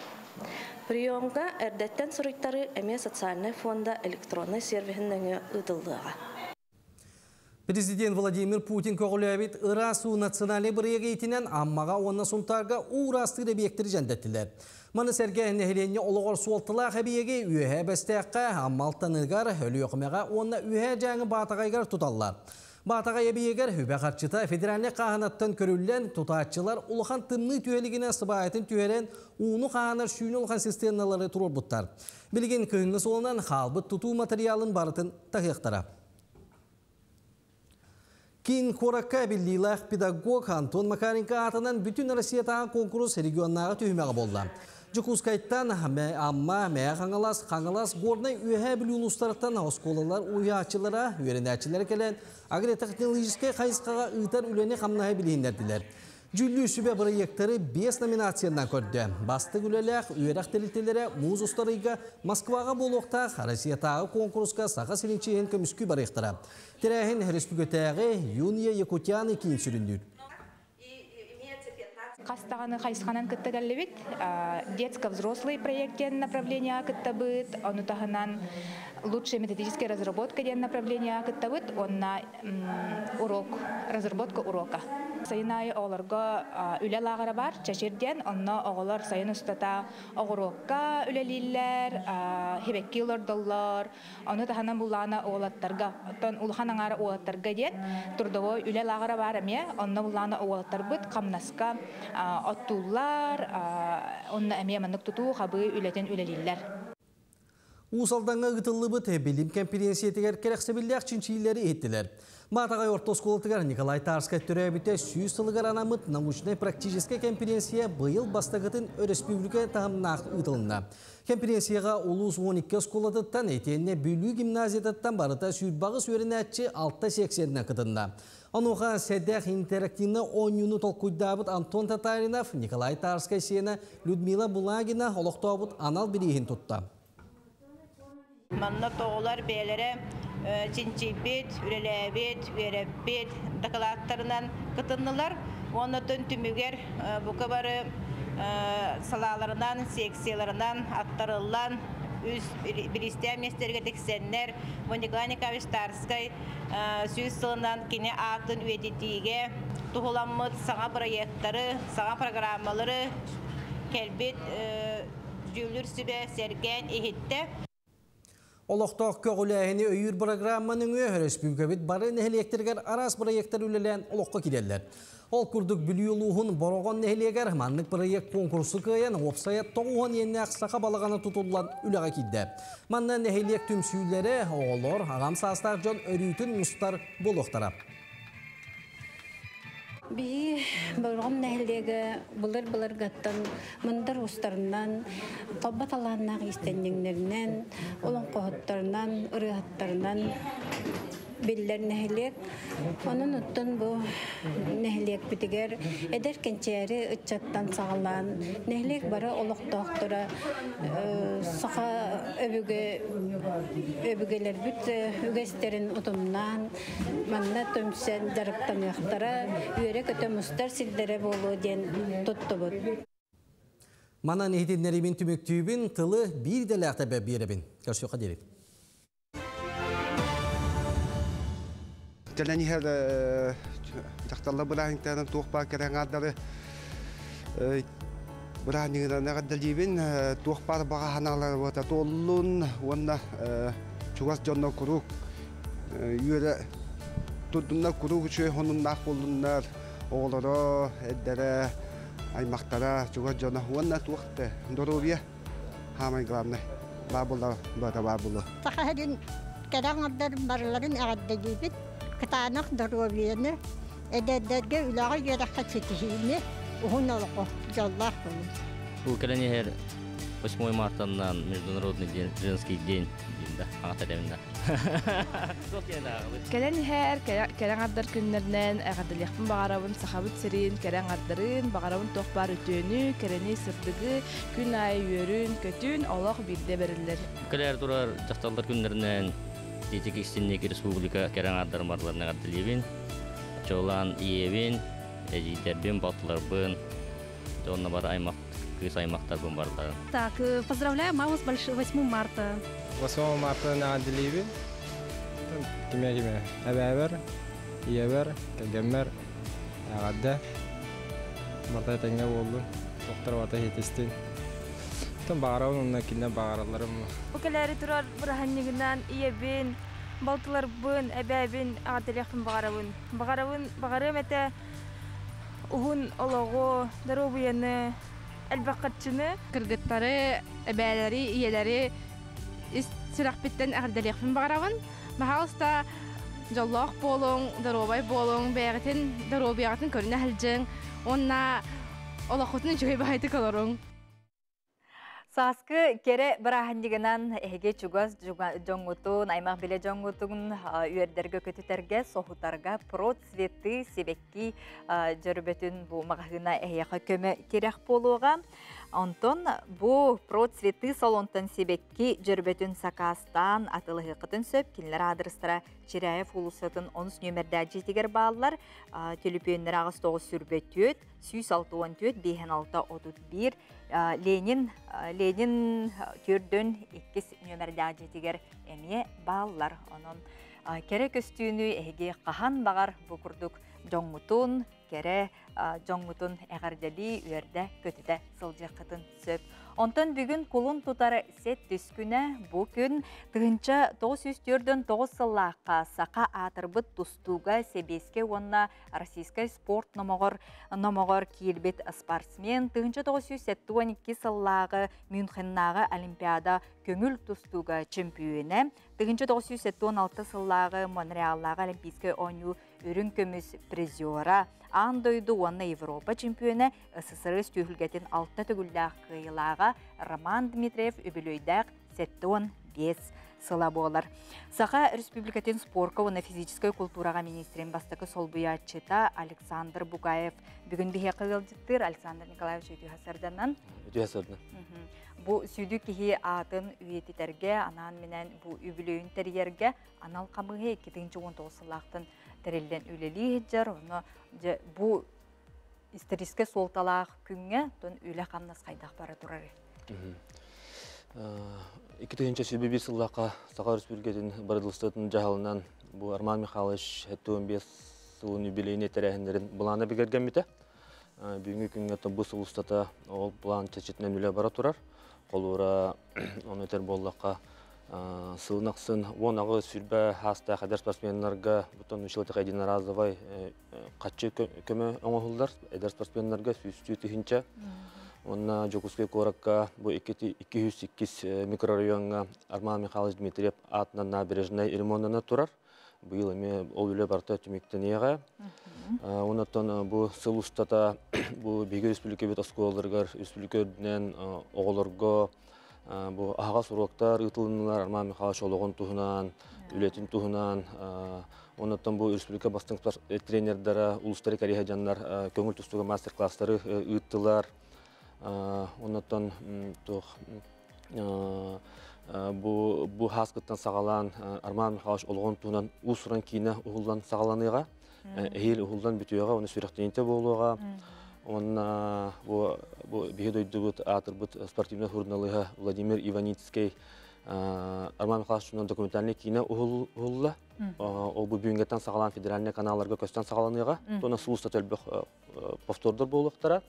Приемга әрдеттен сұрыйтары әме социальный фонда электронный сервисінің ұтылдыға. Президент Владимир Путин көғілі ырасу национальный бірегі етінен аммаға онна сұнтарға урасты ребектері жәндеттілер. Маны сәрге нәхілене олығыр суалтылақ әбиеге үйе бәстәққа аммалтанығар өлі оқымаға онна үйе жаңы батағайғар тұталылар. Батағай әбиегер хүбә қарчыта федеральный қағанаттан көрілген тұтатчылар ұлыған тымны түйелігіне сыбайатын түйелен уыны қағанар шүйін ұлған системалары тұрыр бұттар. Білген көңі солынан қалбыт тұту материалын барытын тағиқтара. Кейін Қораққа білдейлақ педагог Антон Макаренко атынан бүтін Россия таған конкурс регионнаға түйімеға болды. Жүкускайттан амма мәе қаңалас горнай үйе білі ұлыстарықтан осколалар ұяқчылара, үйерінәчілер келен агротехнологическай қайысқаға ұйтар үлені қамнағы білейіндерділер. Жүлі үсібе проекттері 5 номинацияндан көрді. Басты үлеләқ үйерақ телетелері мұз ұстарыға Москваға болуқтақ Россия тағы конкурсқа саға селенчейін көміскі барықтыра. Терәхін республикатағы Юния Якутяны кейін сүріндір. Қастағаны қайысқанан күтті кәлібет, детско-взрослый проекттен направления күтті бұд, оны тағынан лучшая методическая разработка ден направления күтті бұд, онна разработка урока. Sayınay oğlarga üle lağıra var, çeşirden, onunla oğlar sayın ustata oğurukka üleliller, hebekki yılırdallar, onu da hanan bulağına oğlatlarga, uluhan ağara oğlatlarga diyen, turduğu üle lağıra var eme, onunla bulağına oğlatlar bıt, kamnaska ottullar, onunla eme manlık tutu, kabı ületen üleliller. Usaldanğa gıtıllı bıt bilim konferensiyetiger kereksebillek çinçileri ettiler. Матагай ортосколотыгар Николай Тарскай төрәбіте сүйіз тылыгар анамыт научный практический конференция бұйыл бастағытын республика тағымнақ ұтылына. Конференцияға улус 12 сколатыттан етенне бүлі гимназиятыттан барыта сүйбағы сөрінәтчі 6-80-на кытынна. Онуға сәдәқ интерактивны 10 юны толкуйдабыт Антон Татаринов, Николай Тарскай сені Людмила Булагина олықтауыт анал бірейін тұтта. Манна тоғылар бәлері Чинчибет, Үрелебет, Үйеребет, докладтарынан кытыннылар. Оны төн түмігер бұқы бары салаларынан, секцияларынан аттарылан, үз білістер местерге тексеннер, Николай Николаевич Тарскай сөз сылынан кене атын үйететіге тұғыламыд саңа проекттары, саңа программалары кәлбет жүлір сүбе серген ехетті. Олықтақ көғіләйіні өйір программаның республикабет бары нәхелектергер арас проекттар үлелән олыққа келелер. Ол күрдік біліюлуғын бороған нәхелегер манлық проект конкурсы көйен опсайат тоғуған енне ақсақа балағаны тұтылған үліға келді. Манна нәхелек түмсүйлері оғылыр ағам састар жон өрүйтін мұстар болуқтарап. Би бұрғым нәхілдегі бұлыр ғаттан, мұндар ұстарынан, қалбат аланнағы істеннеңдерінен, олың қоғыттарынан, ұрығаттарынан беллер нәхілек. Оның ұттын бұл нәхілек бітігер, әдер кәнчәрі ұтчаттан сағалан, нәхілек бары олықтақтыра сақа өбігелер бүт үгестерін ұтымнан, манна төмсен жарықтан яқтара, үйері көтім ұстар сілдері болу ден тұтты бұд. Мана нәхетенлерімен түміктүйбін тылы бір дәләқті бәп беребін. Көрсеуға дерек. Кәләні хәр жақталла бұрағыңтарын туықпа кәрәң ардары бұрағыңтарын ғаддалдейбін туықпар баға ханалары бұта толын онна чуғас жонна күрук үйері тұрдынна күрук үші хоныннақ болыннар оғылары әддері аймақтара чуғас жонна онна туықты дұрубия хамай главный бабылы бұта бабылы. Тақағырын кәрәң ардарын барыларын ғаддалдейбін Кытанақ дұрғабиені, әдәддерге үлағы ераққа четігейіне ұғын олықы жаллақ болын. Бұл кәләне әр 8 мартаннан Международный женский день дейінді, аңатаремінде. Кәләне әр кәрәң ардар күнлерінен әғадылияқпын бағарауын сақабыт сірін, кәрәң ардарын бағарауын тоқпар өтөні, кәрәне сырдығы, күн айы өрін, көтін олақ бірде берілер. Кәләр тұрар жақталдар күнлерінен Тетик истиннеки республика кәрәң ардарын барларына ғаддылебін, чолан иебін, әжейдербен, балтыларбын, жонна бар аймақ, кыз аймақтарбын барларын. Так, поздравляем вас 8 марта. 8 марта ғаддылебін, кеме, әбәбір, иебір, кәлгеммер, әғадда, марта әтәңге болды, тоқтар вата хетестен. Бағарауын онына келден бағараларым. Өкелері тұрар бұраханнығынан иебін, балтыларбын, әбәбін, ағадылияқпын бағарауын. Бағарым әті ұғын олығы, даробияны, әлбақатчыны. Кыргыттары, әбәлері, иелері сырақ біттен ағадылияқпын бағарауын. Мағалыста жаллақ болың, даробай болың, бәғетін, даробияғатын көріне әлжің, онына олақытының жүгей бағайды қаларың. Саскы кере барахандигынан эге чугас жоңгутун, аймак биле жоңгутун үйердерге көтүтерге, сохутарга процветы себекки жөрбөтүн бу магазина эяка көмө керек болууга. Антон бу процветы салонтан себекки жөрбөтүн сакастан атылыгытын сөп кинлер адрестара Чиряев улусатын 10 нөмердә жетигер баалар телефоннар агыс 9 сүрбөтүт 164 5631 Ленин түрдөн 2 нөмердә жетигер эмие баалар. Онон керек өстүүнү эге кахан багар бу курдук жоңмутун кере жоңгутун эгардели үйерде көтүдө сылжакытын сөп. Онтон бүгүн кулун тутары сет түскүнө бу күн тыгынча 904-дөн 9 сыллаакка сака атырбыт тустууга себеске онна российский спорт номогор киирбит спортсмен тыгынча 972 сыллаагы Мюнхеннагы Олимпиада көңүл тустууга чемпионы, тыгынча 976 сыллаагы Монреаллағы Олимпийский ойну үрін көміс призера, андойду онна Европа чемпионы СССР түйілгетін 6 түгілдақ қиылаға Роман Дмитриев өбілөйдәқ 7-5 сыла болар. Сақа республикатын спорка оны физической культураға министрин бастықы солбуячыта Александр Бугаев бүгін бейе қығылдеттір. Александр Николаевич өтіғасырданан. Бу сүйді кихи атын үйететерге, анан менен бу үбілөйін тәрерге анал қамығы 2-19 сылақтын тәрелден үлелі еджер. Бу историске солталақ күнге тон үлі қамнас қайдақ бара тұрары. 2021 сыллаққа Сақа Республикатын барыдылыстатын жағалынан бу Арман Михайлович 15 сылын юбилейіне тәрәхіндерін бұланы бігерген біті. Бүгінгі күнге бұл сылыстата ол бұлан чәчетінен үлі бара тұрар. Қолуыра оны өтер боллаққа сылынақсын онағы сүрбә хаста қадар спортсменларға бұтын үшілті қайдина разовай қатшы көмі оңығылдар. Әдер спортсменларға сүйістүй түхінчі. Онна Жокускай Коракка бұл 208 микрорайонға Арман Михайлович Дмитриев атынан набережной ремонтына тұрар. Бұл еме ол үлі барта түмектен еға. Онаттан бұл сыл ұстата бұл Беге республика бет осколарғар, республикаден оғыларға бұл ағас ұруқтар ұтылынылар Арман Михайлович олығын тұғынан, үлетін тұғынан. Онаттан бұл республика бастың тренердары, ұлыстары кәрейе жанлар көңіл тұстығы мастер-класстары ұттылар. Онаттан бұл хаскыттан сағалан Арман Михайлович олығын тұғынан ұсыран кейіне ұғылдан сағаланыға, әйел ұғылдан бүтуеға, оны сүйректенінде болуға. Онна бейді өйді бұд атыр бұд спортивный хурналыға Владимир Иваницкий Арман Михайловичның документальный кейіне ұғылла. Ол бұл бүйінгеттен сағалан федеральный каналарға көстен сағаланыға, оны сұлыста төлбіқ повтордыр болуқтара.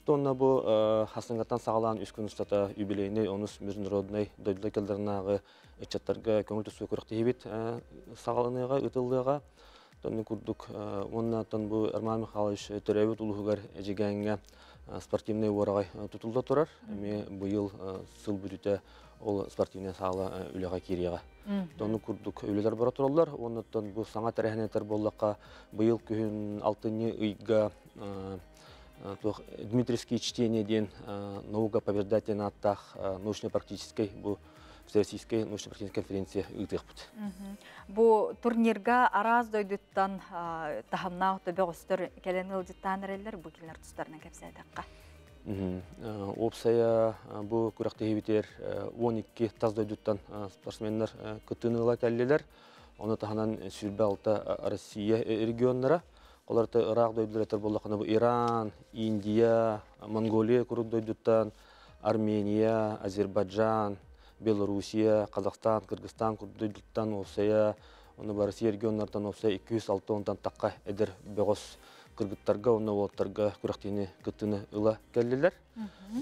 Тонна бұл хасыңғаттан сағалан үскін ұстата юбилейні, оныз международный дойдылы келдерінағы әтчаттарға көңіл түсуі көріқті ебет сағаланыға, ұтылыға. Тонны күрдік, оннаттан бұл Арман Михайлович төрәбет ұлығығар әжегенге спортивный орағай тұтылда тұрар. Бұйыл сыл бүріте ол спортивный сағала үліға кереға. Тонны күрдік өлілер бара тұралар. Оннаттан бұл саңа тәрәхінетер боллаққа бұйыл күн 6-ны ұйға Дмитриевский чтениеден наука побеждатель аттах научно-практической бұл Всероссийской научно-практической конференции ұйтық бұд. Бұл турнирға араз дойдыттан тахамна ұтыбе ғыстыр кәлен ұлдыттан әрелер бұл келінер тұстарынан кәпсі әдіққа? Опсая бұл күріқті хебетер 12 таз дойдыттан спортсменлер күттіңіла кәлелер. Оны таханан сүрбе алты Россия регионлары. Оларды Ирақ дойдылар болақаны бұл Иран, Индия, Монголия күрік дойдыттан, Армения, Азербайджан, Белоруссия, Қазақстан, Кыргызстан күрік дойдыттан олсая, оны бар Россия регионлардан олсая 206-тан таққа әдір беғос кыргыттарға, оны олаттарға күріқтені күттіні ұла кәлілер.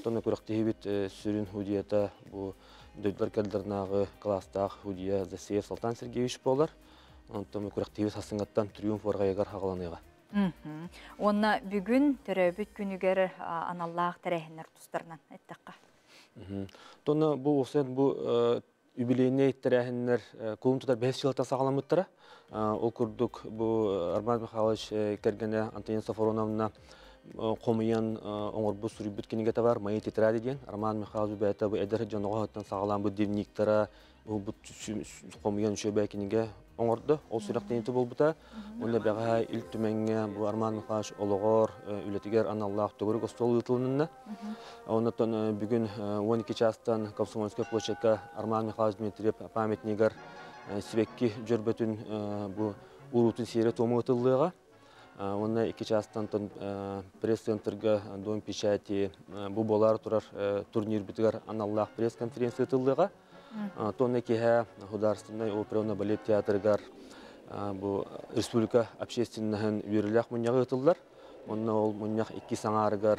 Тоны күріқті хебет сүрін худията бұл дойдылар кәлдернағы кластақ худия Засеев Салтан Сергеевич болар. Тоны күріқті хебет сасыңаттан триумф орғайығар хағаланыға. Онна бүгін төрөбүт күнігер аналлах тәрәхінер тұстарынан әттіққа. Тоны бұл осен бұл юбилейне тәрәхінер қолын тұтар 5 жылата сағаламыттыра. Ол күрдік бұл Арман Михайлович кәргені Антонина Сафароновна қомыян оңыр бұл сүрі бүткенеге табар, майы тетірәді ден. Арман Михайлович бәйті бұл әдір жануға ғаттан сағалам бұл девниктара, бұл қомыян үші бәйкенеге оңырды. Ол сүректенеті бол бұта. Онда бәға ил түмәңе бұл Арман Михайлович олығыр, үлетігер аналлах төгірі қостол ұтылынына. Оннаттан бүгін 12 частан Комсомольская площадка Арман Михайлович Дмитриев памятнигер Свекки жүрбетін бұл ұрутын сері томы ұтылыға. Онна 2 частан пресс-центрға Дом печати бұл болар тұрар турнир бітігер аналлах пресс-конференция ұтылыға. Тонна кеха государственный оперно-балет театрыгар бұл республика общественныхын үйірілік мұнияғы ұтылдар. Онна ол муньях икки саңарыгар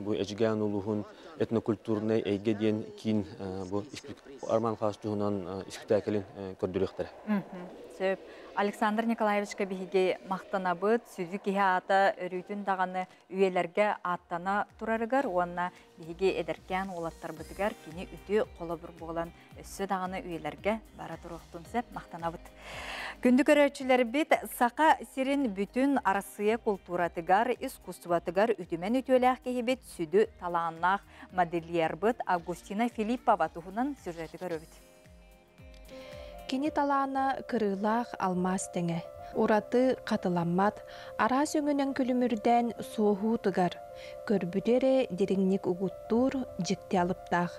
бу эжген улуһун этнокультурный эйге диен кин бу Арман Хастуһунан спектаклин көрдүрөктөр. Сөп Александр Николаевичка биһиге мактанабыт сүзү киһаата өрүтүн даганы үйелерге аттана турарыгар уонна биһиге эдеркен олаттарбытыгар кини үтү колобур болан өссө даганы үйелерге бара туруктун сеп мактанабыт. Күндү көрөчүлөр бит сака сирин бүтүн Россия культуратыгар, искусстватыгар үтүмен үтөлөх кехибит сүдү талааннах модельербыт Августина Филиппова туһунан сюжети көрөбүт. Кини талаана кырылах алмас теңе. Ураты катыламмат, ара сөңүнен күлүмүрден суоху тыгар. Көрбүдере дереңник угуттур жикти алыптах.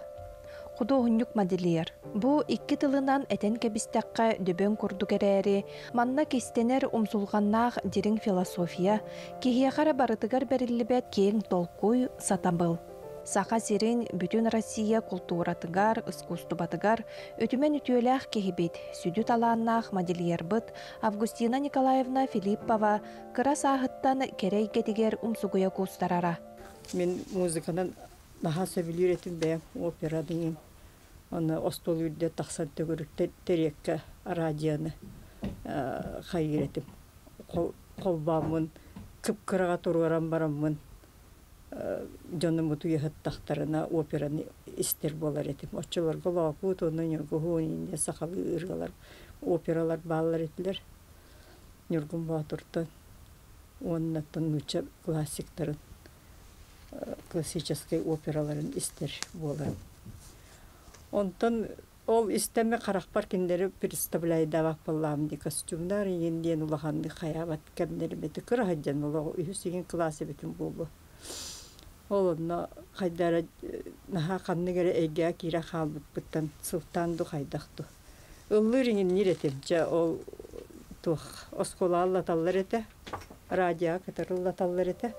Художник модельер. Бу икки тылынан этен кебистакка дөбөн курду керери, манна кистенер умсулганнах дерин философия, кихиякара барытыгар берилибет кең толкуй сатамбыл. Саха сирин бүтүн Россия культуратыгар, искусстватыгар өтүмен үтүөлэх кехибит, сүдү талааннах модельербыт Августина Николаевна Филиппова кыра саахыттан керейгетигер умсугуя кустарара. Мен музыканан наха сөбүлүр этим бе опера деген. Аны остол үрдө таксан төгүрүк терекке радионы хайыр этим. Колбамын, кыпкырага турган барамын. Жонун муту яхаттактарына операны истер болар этим. Очолор голоокут, онун юргуунин сакалы ыргалар, опералар баалар этилер. Юргун баатуртан, оннаттан нуча классиктарын, классический операларын истер болар. Онтан ол истеме каракпар киндери представляйдабак боллам ди костюмдар енден улаханды хаябат кемдери бети кырахаджан улаг үйсүген классы бетин болду. Олонна хайдара наха канныгere эге кира халбыттан сылтанду хайдакту. Ыллырыңын ниретемче ол тух осколалла таллар эте, радио катарылла таллар эте.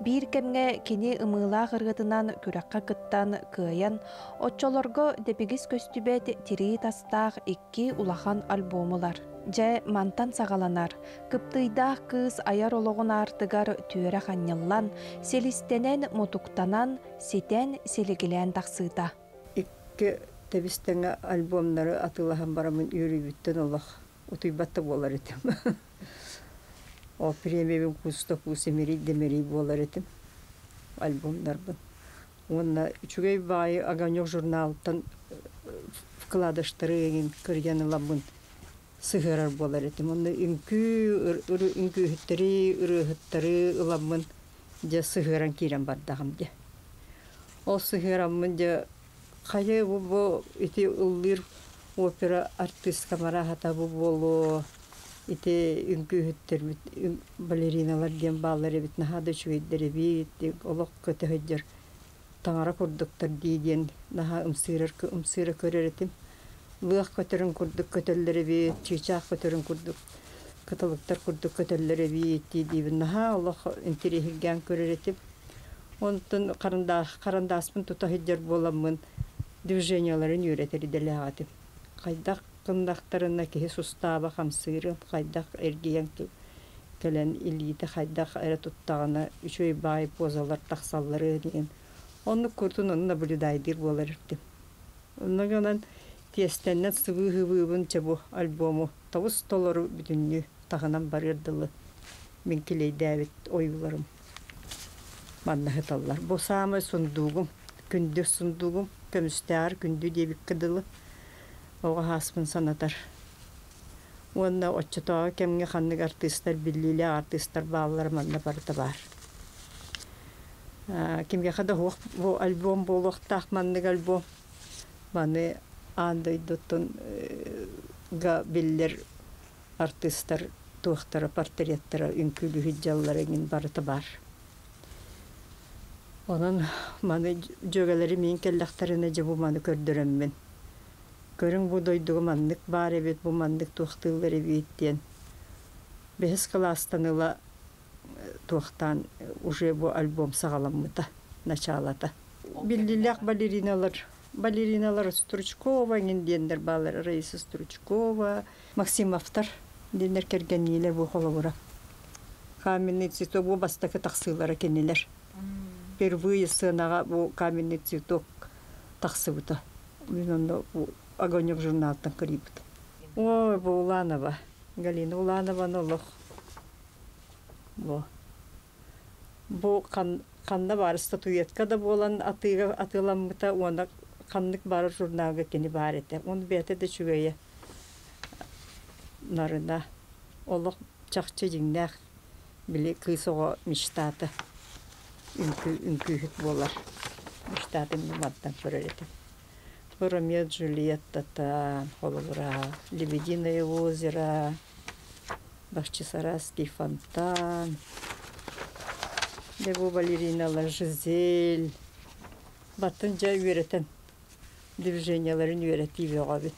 Бир кемге кини ымыылаах ыргытынан күракка кыттан кыйан, отчолорго депигис көстүбет тири тастаах икки улахан альбомулар. Же мантан сагаланар, кыптыйдаах кыз аяр ологун артыгар түөрэ ханняллан, селистенен мотуктанан, сетен селигилен тахсыта. Икки тебистеңе альбомнары атылахан барамын үйрүбүттен олах, утуйбатта болар этим. О премиум кустаку семери демери болар этим альбомдарбын. Онна үчүгөй бай Огонёк журналдан вкладыштырыгын кырганы лабын сыгырар болар этим. Онна үңкү хыттары, ырыхыттары лабын же сыгыран кирен бардагым же. О сыгырамын же кайы бу ити ыллыр опера артистка марахата бу болу. Ите үңкүһүттер бит балериналар ген баалары бит нахада чуйддери бит олок көтөһөҗөр таңара курдуктар диген наха умсыра көрөретим лыах көтөрүн курдук көтөллери бит чичак көтөрүн курдук кытылыктар курдук көтөллери бит дибин наха олок интерехилген көрөретим онтон карандаспын тутаһыҗөр боламын движенияларын үйрөтери делегатим кайдак кындактарына кеһи сустаба хамсыры кайдак эргиен келен илите кайдак эре туттагына үчөй бай позалар таксаллары деген онны куртун онна булудайдыр болар ирти онногонан тестеннен сыгыгыбын чабу альбому тавус толору бүтүннү тагынан барырдылы мен келейдәбит оюларым манна хаталлар босамы сундугум күндү сундугум көмүстәр күндү дебик кыдылы Оға хаспын санатар. Онна отчатаға кемге қаннық артистар, білілі артистар бағалар манна барыта бар. Кемге қада бұл альбом бұл оқтақ маннық альбом. Маны андай доттын ға білілер артистар, туақтары, портреттары, үнкілі хиджалар еңін барыта бар. Onun mani jögeleri min kellekterine je bu mani kördüremmen. Körün bu doyduğu manlık var evet bu manlık tuhtılları bitten. Behes klastanıla tuhtan уже bu albüm sağlamıda началата. Billilak ballerinalar Стручкова gendender balar Раиса Стручкова, Максим Автор dinler kergeniyle bu kolabora. каменный цветок бу бастакы тахсылары кенелер. Впервые сынаға бу каменный цветок тахсыбыта. Мен бу огонек журналдан кырибыт. Ой, бу Уланова, Галина Уланованы олох. Бу қанна бары статуетка да болан атыламыта, оны қанлык бары журналга кені бар еті. Оны бәті де чүгейе нарына. Олық чақчы жеңнәқ білі күйсоға мечтаты. Үнкүйхік болар. Мечтаты маддан көрер еті. Ромео Джульетта, Холовра, Лебединое озеро, Бахчисарайский фонтан, Леву Валерина Жизель. Баттын жа үйретен движенияларын үйретейбе ғабет.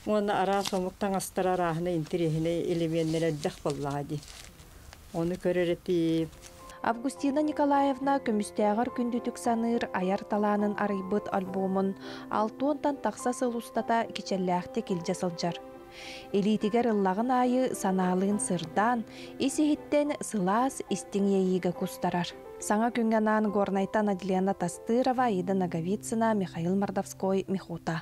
Оны ара сомуқтан астыра рахына интерехіне элементтер әддәқ боллады. Оны көрер Августина Николаевна көмістәғір күндүтік саныр аяр таланын арайбыт альбомын 6-тан тақса сылустата кечелләқті келже сылжар. Элитигер ыллағын айы саналын сырдан, исихиттен сылас истиңейігі кустарар. Саңа күнганан горнайтан Аделена Тастырова, Ида Наговицына, Михаил Мордовской, Михута.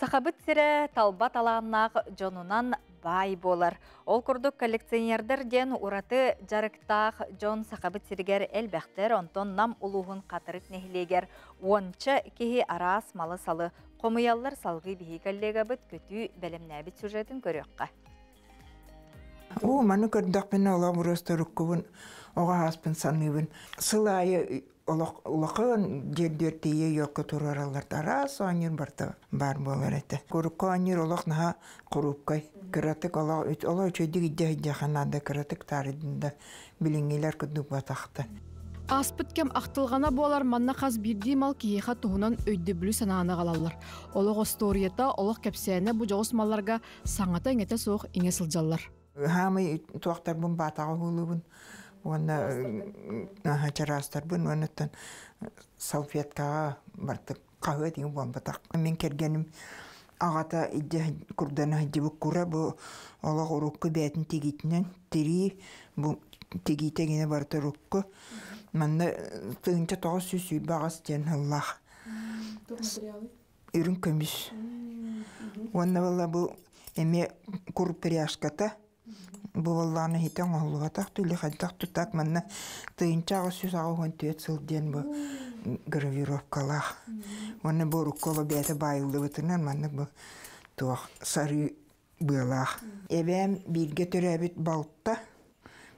Сақабыт сірі талбат аланнақ жонунан бай болар. Ол күрдік коллекционердерден ураты жарықтақ жон сақабыт сірігер әлбәқтер, онтон нам улуғын қатырық нехлегер. Онча кеге арас малы салы қомыялар салғы бігі коллегабыт көтü бәлемнәбіт сюжетін көріққа. Маны көрдіқ бені ола бұрыстырық көбін, оға аспын саныбын. Сылайы улақын жердертейе йоқы тұраралар тарас аныр бар болар әті. Көрікқа аныр олақ наға құрупқай. Кіратық ола өчөйдік идде қанады кіратық тарыдында біліңелер күдік батақты. Аспыт кем ақтылғана болар манна қаз бірдей мал кейеға туғынан өйді білі санағаны қалалар. Олық осторията, олық кәпсәне бұ жоғыс малларға саңата еңеті соқ еңе сылжалар. Хамы туақтар бұн батаға ғылыбын. Оны чарастар бұн, оныттан салфеткаға бартық қауы дейін бұн батақ. Мен кергенім ағата күрдана дебік күрі бұл олақ ұрыққы бәтін тегейтінен тері бұл тегейтегені барты ұрыққы. Манна тұғынша тоғы сүсүй бағас ден Аллах. Үрін көміс. Оны бұл әме күріп перяшқата. Бұвалланы хитен олуғатақ түлі қайдақ тұтақ манна тұйынчағы сүз ағуған түйет сылден бұл гравировкалақ. Оны бұл рукколы бәті байылды бұтынан манна бұл туақ сары бұлақ. Әбәм бірге түрі әбіт балықта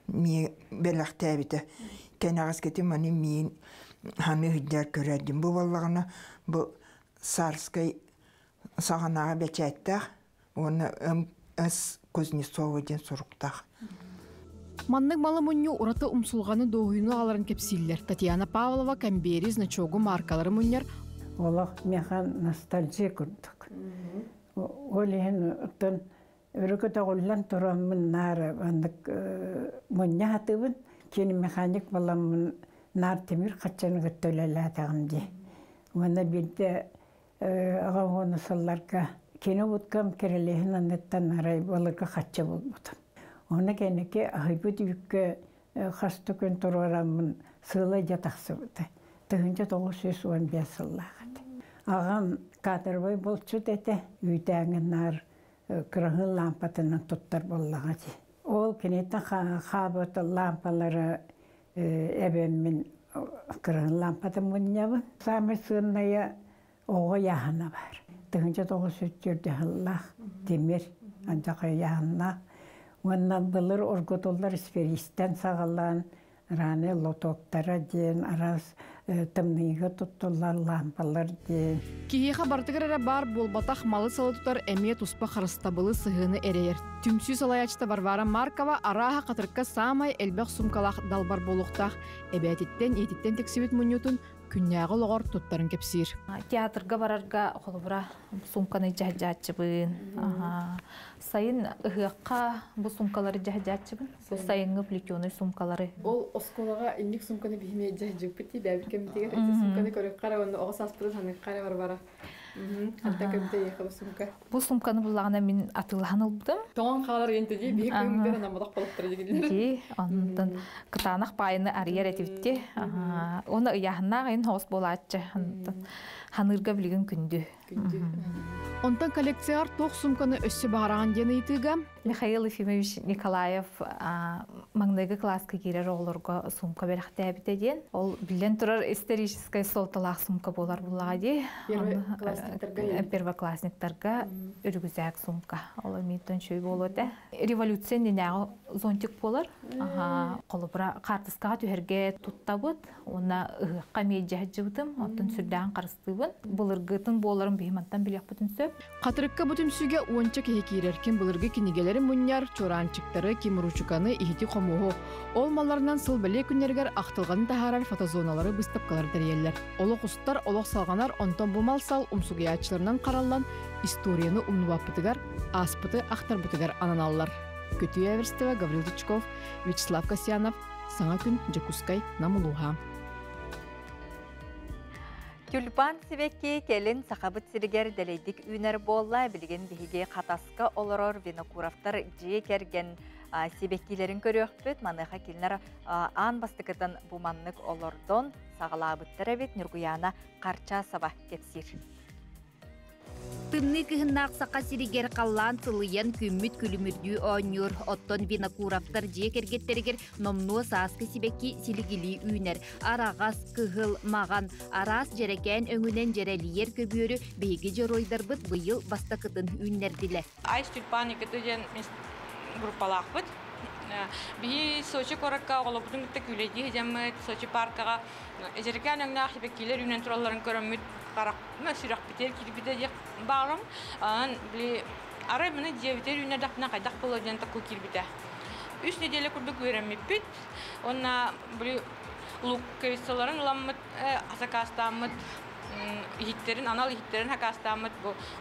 бәліқті әбіті. Кән ағыз кеті маны мен ханы хүддер көрәдім. Бұваллағына бұл сарскай сағанаға бәчәттақ. Оны әс Кузнецова ден сұрықтақ. Маннык малы мұню ураты умсулғаны доғыйны аларын кепсиллер. Татьяна Павлова, Камбери, Значогу маркалары мұнер. Олақ механ ностальжия күрдік. Олеген ұттын үрікіті олан тұрамын нары мұння атыбын. Кені механик баламын нар темір қатшаны күттөлелі атағым де. Оны білді аға оны сылларға Кені бұткам керелейін анеттан арай балырға қатшы болмадым. Оны кенеке айбыд үйікке қасты күн тұруарамын сылай жатақсы бұды. Тұғынша 915 сыллағады. Ағам Кадырбай болчу деді, үйдәңін нар кырағын лампатынан тұттар боллағады. Ол кенеттен қабыты лампалары әбеммен кырағын лампатын мұнябын. Самы сынная оға яғына бар. Тұғынша 900 Аллах демер анжақы яғына. Оннан бұлыр орғытолар сферистен сағалан, раны лотоктара ден, арас тымныйғы тұттылар лампалар ден. Кейеға бартығырара бар болбатақ малы салы тұтар әме тұспа қарыстабылы сығыны әрейер. Түмсүй салаячта Варвара Маркова араға қатырыққа самай әлбәқ сумкалақ далбар болуқтақ, әбәтеттен, ететтен тексебет мұнютын күнняғы лоғар тұттарын кепсир. Театрға барарға қолыбыра сумканы жахжатчыбын. Сайын ұғыққа бұл сумкалары жахжатчыбын. Бұл сайынғы плетеный сумкалары. Ол осколаға инник сумканы бейме жахжып бітті бәбір кәмітегер. Сумканы көрік қара, оны оғыз аспырын ханы қара бар-бара. Бұл сумканы бұлағына мен атылған ұлбыдым. Тоған қалар ентеде бейік көмдер намадақ балықтыры дегендер. Ондан кытанақ байыны арияр әтебітте. Оны ұяғына ғайын хоғыс болатшы. Ханырға білген күнді. Онтан коллекцияр тоқ сумканы өссі бағараған дені етігі? Михаил Ефимович Николаев маңнайғы класска керер оғылырға сумка бәліқті әбітеден. Ол білен тұрар историческай солталақ сумка болар бұлаға де. Первоклассниктарға үргізәк сумка. Ол меттен шөй болуды. Революция ненәғы зонтик болар. Қолыбыра қартысқаға түхерге тұттабыд. Оны ұғыққа меджа жывдым. Оттын сүрдәң қарыстыбын. Бұлырғытын боларын бейматтан білек бұтын сөп. Қатырыққа бұтымсүйге уанча кеге кереркен бұлырғы кенегелері мұнияр чоранчықтары кеміручуканы ихити қомуғы. Ол маларынан сыл бәле күнергер ақтылғаны тахарар фотозоналары бұстапқалар дәрелер. Олық ұстар, олық салғанар онтан бұмал сал умсугиячыларынан қаралан историяны умнубаппытыгар, аспыты ақтар бұтыгар ананалар. Көтүй әверстіва Гаврил Тычков, Вячеслав Касьянов, Саңа күн Джакускай, Намулуха. Тюльпан сибекки келин сақабыт сиригер дәлейдік үйнер болла білген бейге қатасқа олырор винокуравтар жие керген сибеккилерін көріөкпіт. Маныға келінер аан бастықытын буманнык олордон сағалабыттар әбет Нұргуяна қарча саба кепсир. Тынны кыһыннаах сақа сиригер қаллан сылыян күммүт күлүмүрдүү ооннюр. Оттон винокуравтар жие кергеттеригер номнуо сааскы сибекки силигили үйнер. Арағас кыһыл маған арас жерекән өңүнен жерелиер көбүөрү бейги жоройдарбыт быйыл бастакытын үйнердиле. Айс тюльпан екетеден группалақпыт. Би Сочи коракка олобутун гытта күледи хежаммыт Сочи паркага жерекән өңнәах сибеккилер үйнен туралларын көрөммүт. Қарақпына сүрақ бітер, кирбіде дек бағым. Арай мұны девітер үйіне дақпына қайдақ болу ден тақу кирбіде. 3 неделе күрдік өреміп біт. Онна лук көвістелерін ұламмыт, асакастаммыт, анал ихиттерін хакастаммыт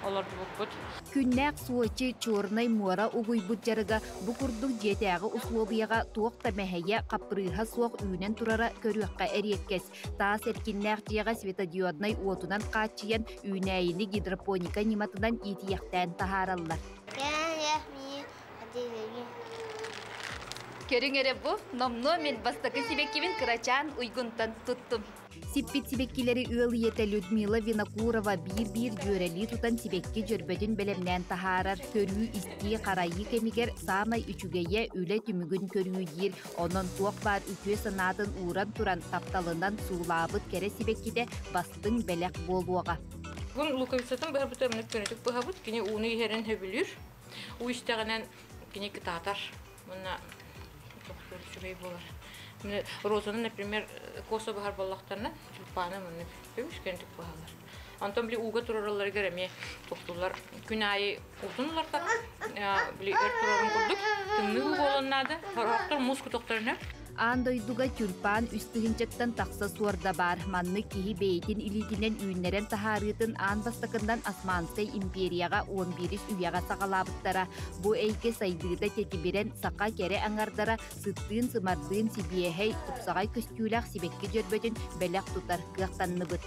оларды бұқпыт. Күннәк суочи чорнай муара угуй бұджарыға бұқұрдық жетәғы условияға туақта мәхәйе қапырыға суақ үйінен тұрара көріққа әреккес. Таас әркеннәк жеға светодиоднай уотунан қачиян үйінәйіні гидропоника нематынан етияқтан тахаралар. Көрің әрі бұ, номно мен бастақы себеккевін қырачан ұйғынтан тұттым. Сиппит сибеккилери ылыйете Людмила Винокурова бир жөрели тутан сибекке жөрбөдүн белемнен тахарар. Көрүү исти карайы кемигер самай үчүгeye үле түмүгүн көрүү дир. Онон туок бар үтүө санатын уран туран тапталынан суулабыт кере сибеккиде бастың белек болуага. Бун луковицатын бер бутамны көрөтүк бахабыт кини уны херен хөбүлүр. У истегенен кини кытатар. Мына чөбөй болар. Розаны, например, коса бахар баллахтарна, тюльпаны мыны көмüşкендик бахалар. Антон били уга тураралар кереме токтулар. Күн айы утунларда, били эр турарын курдук. Тымны болоннады. Характар муску токтарына. Андойдуга тюльпан үстігінчеттен тақса суарда бар. Манны кихи бейтін илитінен үйінерен тахарытын ан бастакындан Османскай империяға 11 үйяға сағалабыттара. Бу әйке сайдыда тетиберен сақа кере аңардара сыттын сымардын сибиехей тупсағай көстюлях сибекке жөрбөтін бәлек тутар кықтанны бұд.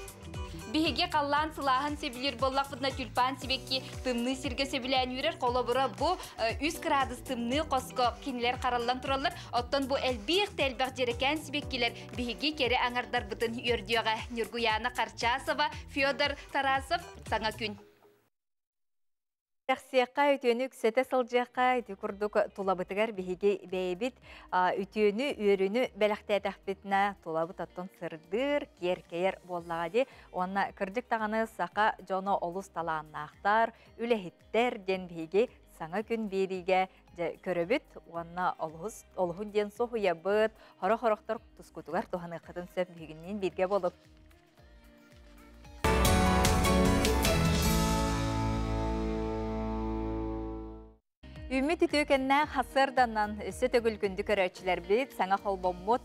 Биһиге қаллан сылаһын себилер боллақпытна тюльпан сибекки тымны сирге себилән үрер қолабыра бу 3 градус тымны қоско кинлер қараллан туралар. Оттон бу әлбиқ тәлбәқ жерекән сибеккилер биһиге кере аңардар бұтын үрдіяға Нұргуяна Қарчасова, Федор Тарасов, Саңа күн. Тәқсияққа үтіөні күсеті сылжаққа үті күрдік тулабытығар бігі бәйбіт үтіөні өріні бәліқті әтәқпетіна тулабыт аттын сырдыр, кер-кер боллағады. Онна кірдік тағаны сақа жоны олыс таланнақтар, үләхеттер ден бігі саңа күн беріге көрөбіт. Онна олығын ден соғы ябыт, хоро-хороқтар тұскутығар туғаны қытын сөп бігінен берге болып. Үміт үтөкеннә хасырданнан өсі төгіл күнді көрөчілер бит, саңа қолбоммут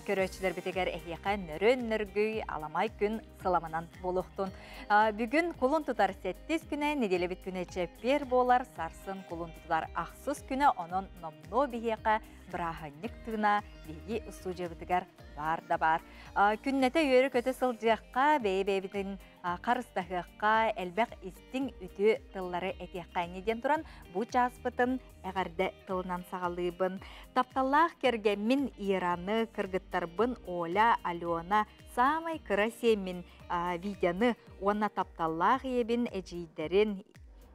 көрөчілер бітегер әйеқа нөрін нөргүй аламай күн сыламынан болуқтын. Бүгін құлын тұтар 7 күні, неделі бит күні чеппер болар, сарсын құлын тұтар ақсыз күні, оның номно бейеқа бұрағанник тына бейгі ұстужебітігер бар да бар. Күннете үйері көті сылжаққа, бейбейбітін қарыстағыққа, әлбәқ істің үті тыллары әтеққайнеден тұран, бұ жазбытын әғарды тылынан сағалыбын. Тапталлақ кергенмін Ираны, кыргыттарбын Оля, Алена, самай кырасемін видеоны, онна тапталлақ ебін әжейдерін,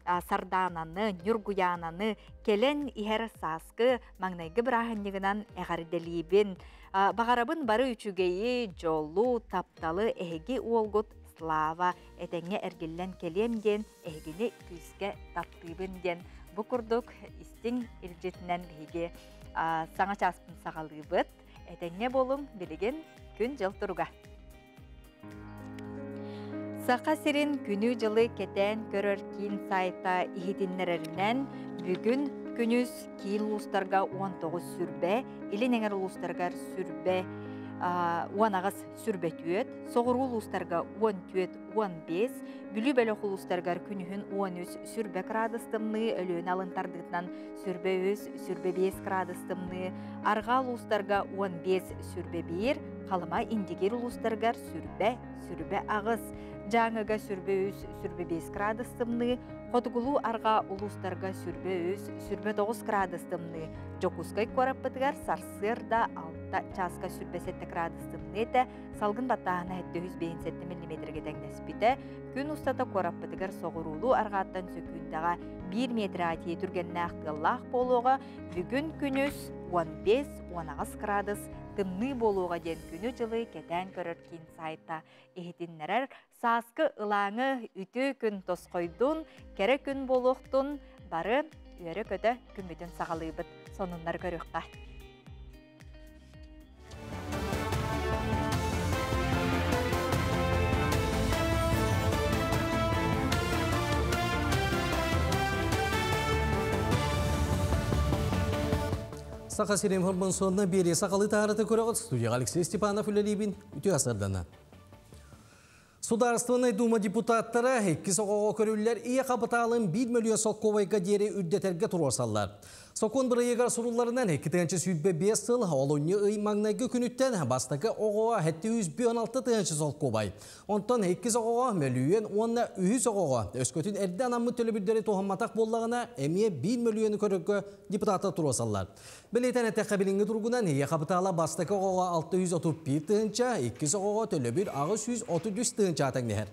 сардананы, нүргуянаны, келен ихер саскы маңнайғы бірағынығынан әғарделейбін. Бағарабын бары үчүгейі, жолу, тапталы, әйгі олғыт, слава, әтәңе әргеллен келемден, әйгіні күзге таптыбынден. Бұ күрдік істің үлжетінен бейге саңа часпын сағалыбыт, әтәңе болың білеген күн жыл тұруға. Сақа сирин күні жылы кетен көрір кейін сайта ихидиннерерінен бүгін күніз кейін ұлыстарға 19 сүрбе, илен әңір ұлыстарға сүрбе, 10 ағыз сүрбе түйет, соғыру ұлыстарға 10 түйет 15, бүлі бәлі ұлыстарға күнігін 13 сүрбе градыстымны, өліен алынтардығынан сүрбе 5 градыстымны, арға ұлыстарға 15 сүрбе 1, қалыма индигер ұлыстарға сүрбе ағыз, жаңыға сүрбе 5 градыстымны, қотығылу арға ұлыстарға сүрбе 9 градыстымны, жокускай көраппытығар сарсырда 6 часқа сүрбе 7 градыстымны еті, салғын баттағына 757 мм тәңнеспіті, күн ұстата көраппытығар соғырулу арғаттан сөкіндаға 1 метр атие түргенне ақтығылақ болуға, бүгін күніз 15-16 градус тымны болуға ден күні жылы кетен көрір кейін сайта. Ехетіннерер саскы ылаңы үті күн тосқойдун, кері күн болуқтун, бары үйері көті күмбетін сағалыбыт сонынлар көріққа. Сақа сирем хырбын сонына бері сақалы тағарыты көріғыт студияға Алексей Степанов үлелейбін үті асырдана. Сударственный дума депутаттары екі соқоға көрілілер ие қабыталын 1 миллион соққовайға дері үддетерге тұрасалар. Сокон бір егер сұруларынан 2-тенші сүйтбе 5 сыл, олуны ұй маңнайғы күніттен бастықы оғыға 716-тенші соққовай. Онтан 2 соқоға мөлуен, онына 3 соқоға өскөтін әрді анамы төлі тоғаматақ боллағына әмие 1 миллионы көрігі депутаты тұрасалар. Білетен әтәққа білінгі тұрғынан ие қабытала бастықы оғыға 631-тенші, 2 соқоға төлі бір 633-тенші атаңнехер.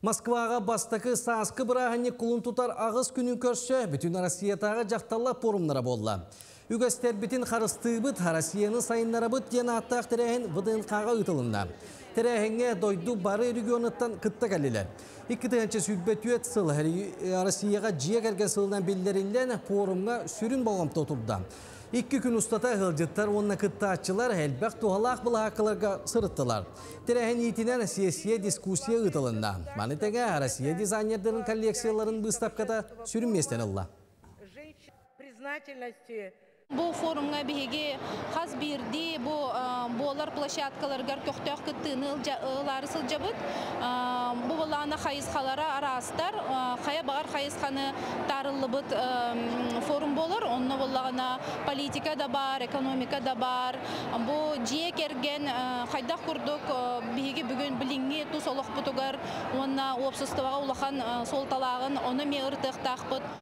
Москваға бастықы саскы бірағыне құлын тұтар ағыз күнін көрші бүтін Россиятағы жақталла порумнара болла. Үгістер бітін қарыстыбыт Россияны сайынлары бұт ден аттақ тірәхін ВДНК-ға ұтылында. Тірәхінге дойду бары регионыттан күтті кәлілер. 2-тенші сүйтбет үйет сыл Россияға жия кәрген сылынан белдерілден порумға сүрін болғамты отырды. 2 күн ұстата ғылжыттар онына күтті атчылар әлбәқ туғалақ бұл хақыларға сырыттылар. Тірәхін етінен сессия дискуссия ұтылында. Манытеге Россия дизайнердерін коллекцияларын бұстапқата сүрінместен ұлла. Бұл форумға бігеге қаз бірді болар площадкаларғар көқтөк күттіні ұлары сылжабыд. Бұл болағына қайызқалары арастар, қая бағар қайызқаны тарылы бұд форум болар. Онына болағына политика да бар, экономика да бар. Бұл жие керген қайдақ күрдік бігеге бүгін біліңге тұс олық бұтығар, онына опсыстываға ұлақан сол талағын, оны ме ұртықтақ бұд.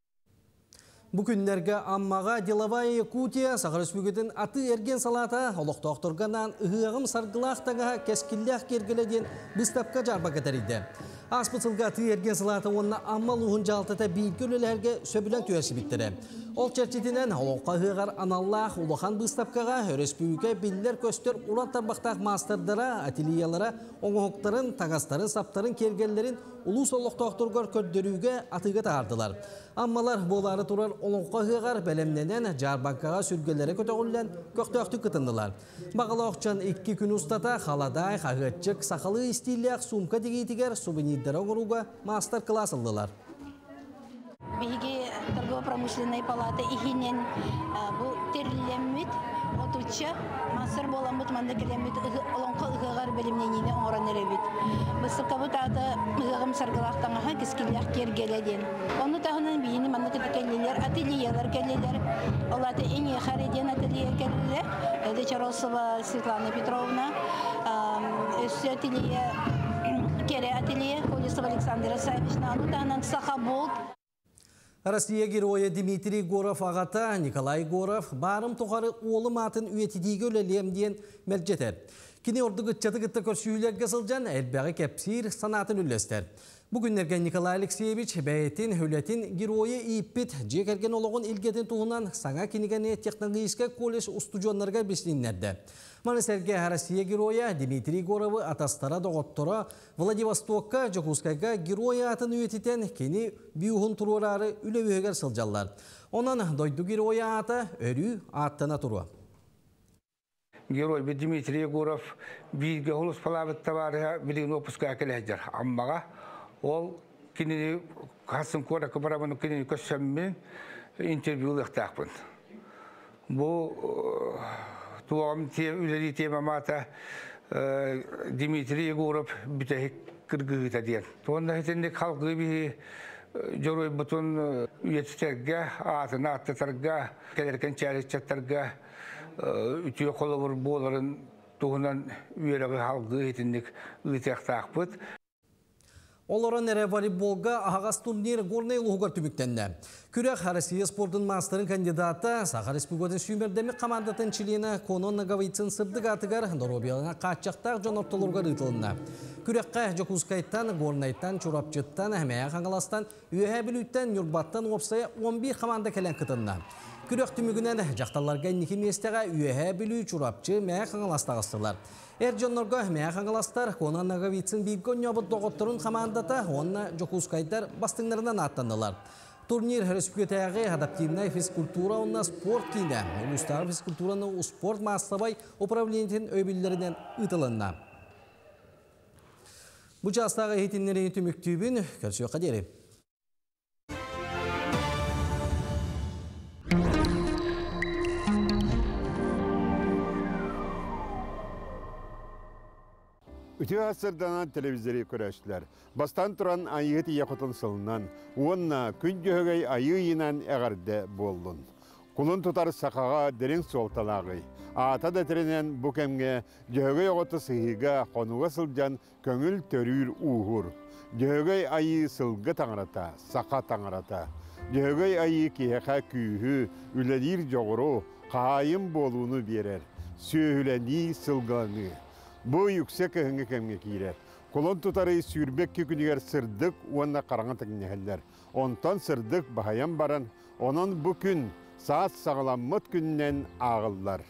Бүгінлерге аммаға Деловая Якутия Сахар Республикатын аты ерген салата олықтоқтырғанан ұғығым сарғылақтаға кәскілләқ кергеледен бұстапқа жарба кәтәрейді. Аспытылға аты ерген салата онына аммал ұғын жалтыта бейгілілерге сөбілен түйесі біттірі. Ол чәрчетінен олыққа ұғығар аналлақ ұлыған бұстапқаға Республика білдер көстер уран тарбақтақ мастырдара, ателиялара, оңғықтарын, тағастарын, саптарын, кергелерін ұлыс олықтоқтырғар көрдіруге атыға тағардылар. Аммалар болары тұрар олыққа ұғығар бәлемненен жарбанкаға сүргелері көтіғілден көқтөқті күтінділар. Бағалы оқчан 2 күн ұстата қаладай, қағытчық, сақалы істейліяқ сумка дегейтігер сувенирдері ғыруға мастер-класс ылдылар. Беги торгово-промышленной палаты ихинен бұл терілеммет, отуча, мастер боламыт, манда келеммет, олонқа ұғығар бәлемненіне оңыран әребет. Быстырка бу тагы мыгым саргылактаңга кескиллер кергеледен. Оны тагынан бийини манна келелер, ательелер келелер. Олар да эң хареден ателье келелер. Эде Чаросова Светлана Петровна, ателье Кере ателье Колесова Александра Савична, ну тагынан Сахаболт. Россия героя Дмитрий Горов ағата Николай Горов барым тоғары олым атын үйетидегі өлелемден мәлжетер. Кені ордығы чатығытты көрсүйілерге сылжан әлбәғі кәпсір санатын үлестер. Бүгінлерге Николай Алексеевич бәйетін өлетін героя иппет жекерген олығын илгетін туғынан саңа кенігені технологическа колледж устудионларға бешлинлерді. Манысерге Россия героя Дмитрий Горовы атастара доғыттыра Владивостокка Жокускайга героя атын үйетітен кені бүйуғын тұрурары үлевегер сылжалар. Онан дойду героя аты өрі аттына тұру. Герой Дмитрий Горов бейге ғылыс палабытта бары білігін опысқа әкеләдер. Аммаға ол кенені қасын көрәкі барабыны кенені көссәммен интервьюлықтақпын. Бұл туағым үлелі темамата Дмитрий Горов бүтәхі кіргіғыта ден. Туғында хетендік халқы бейі жорой бұтын үйетістерге, атына аттатарға, кәлеркен чәрістерге үтіе қолы бұр боларын туғынан үйелігі халқы хетендік ұйтақтақ бұд. Оларын әрі волейболға ағас турнир горный ұлғығар түбіктенді. Күрек Россия спортын мастерын кандидаты Саха Республикатын сүймердемі командатын чилені Конон Наговицын сырдық атығар Доробияғына қатчақтақ жон орталырға рытылында. Күрекқа Жокускайттан, Горнайттан, Чурапчыттан, Әмәя Қаңғаластан, Үйәбіліттен, Юрбаттан опсая 11 команда кәлен қытынна. Күрек түмігінен жақталарға неке местеға Үйәбілі, Чурапчы, Мәя Қаңғаластағыстылар. Эрджоннорга Мәя Қаңғаластар Конон Наговицын бейгон небіт доғыттырын командата онна Жокускайттар бастыңларынан аттандылар. Турнир республикатағы адаптивная физкультура онна спорт кейді. Улустар физкультураны спорт массабай управлениетін өйбілдерінен ұтылынна. Бұл жастағы хейтінлерін түміктүйбін көрсі қадері. Үтіе асырданан телевизоры көрәшілер. Бастан тұран айығыт ияқытын сылынан, онна күн жөғей айығынан әғарды болдың. Құлын тұтар сақаға дерен суалталағы. Ата дәтірінен бүкемге жөғей оғыты сығыға қонуға сылжан көңіл төрір ұғыр. Жөғей айы сылғы таңырата, сақа таңырата. Жөғей айы кейеқа күйі, үләдір жоғыру, қайым болуыны берер. Сөйләні сылғаны. Бұл yüksek kəhіңі кәмге кейлер. Қолын тұтары сүйірбек кекінігер сырдық уанна қараңа тәгінегелер. Онтан сырдық бағаян баран, онан бұл күн саат сағаламмыт күннен ағылдар.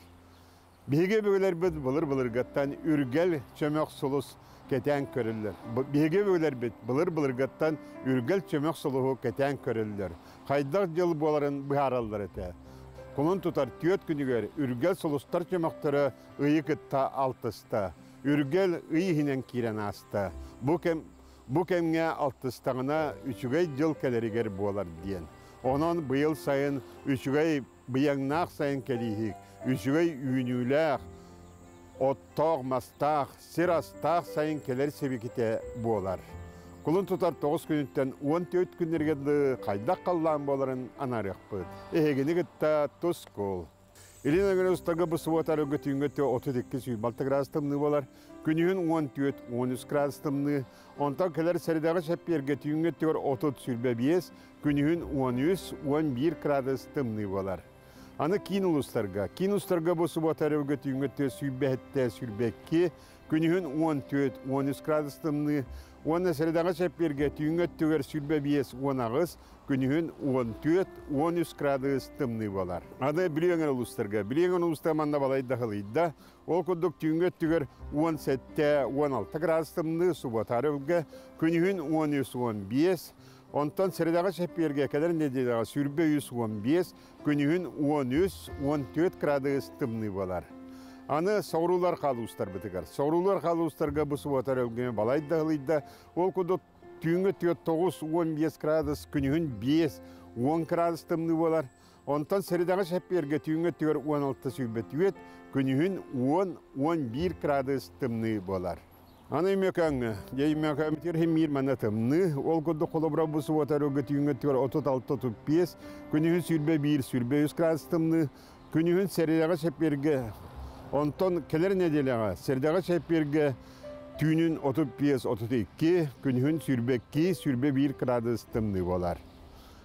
Беге бөгелер біз бұлыр-бұлырғаттан үргел чөмек сұлыс кәтән көрілдер. Беге бөгелер біз бұлыр-бұлырғаттан үргел чөмек сұлығы кәтән көрілдер. Қайдақ жыл боларын бұхаралдар әті. Қолын тұтар түйет күнігер үргел сұлыстар чөмектері ұйықытта алтыста. Үргел ұйығынан кирен асты. Бұл кәмге алтыстағына үшігей жыл кәлерігер болар дейін. Онын бұйыл сайын үшігей бұяңнақ сайын кәлейік, үшігей үйініләқ, оттақ, мастақ, сир астақ сайын кәлер себекете болар. Құлын тұтар 9 күніттен 14 күнергеді қайдақ қаллан боларын анарық бұд. Егені күтті тұс қол. Ирина Генустага бұсуатары өтінгөтті 32 сүйбалты градустымны болар. Күнігін 14-13 градустымны. Онтан кәлер сәрідағы шәпперге түйінгөтті 30 сүрбәбиес, күнігін 13-11 градустымны болар. Аны кейін ұлыстарға. Кейін ұлыстарға бұсуатары өтінгөтті сүйбәтті сүрбәкке, күнігін 14-13 градустымны. Оны сәрідағы шәпперге түйінгөттігер сүрбәбиес 10 күнігін 14-13 градустымны болар. Ады білеңін ұлыстарға. Білеңін ұлыстаманда балайды қылыйда. Ол күндік түйінгөттігер 17-16 градустымны субатары үлгі, күнігін 13-15. Онтан сәрідағы шәпперге кәдір недедағы сүрбе 15, күнігін 13-14 градустымны болар. Аны саурулар қалуыстар бітігер. Саурулар қалуыстарға бұсы отар өлгеме балайды ғылыйда. Ол күнді түйінгі 9-15 градус, күнігін 5-10 градустымны болар. Онтан сәрідағы шәпперге түйінгі 16 сүрбет үйет, күнігін 10-11 градустымны болар. Аны мекаңы, мекамитер хемир манатымны, ол көдді қолыбыра бұсы отар өгіт үйіңеттер 36-35, күнігін сүрбе 1, сүрбе 100 градустымны, күнігін сәрдеға шәпперге, онтон келер неделеға, сәрдеға шәпперге түйінін 35-32, күнігін сүрбе 2, сүрбе 1 градустымны болар.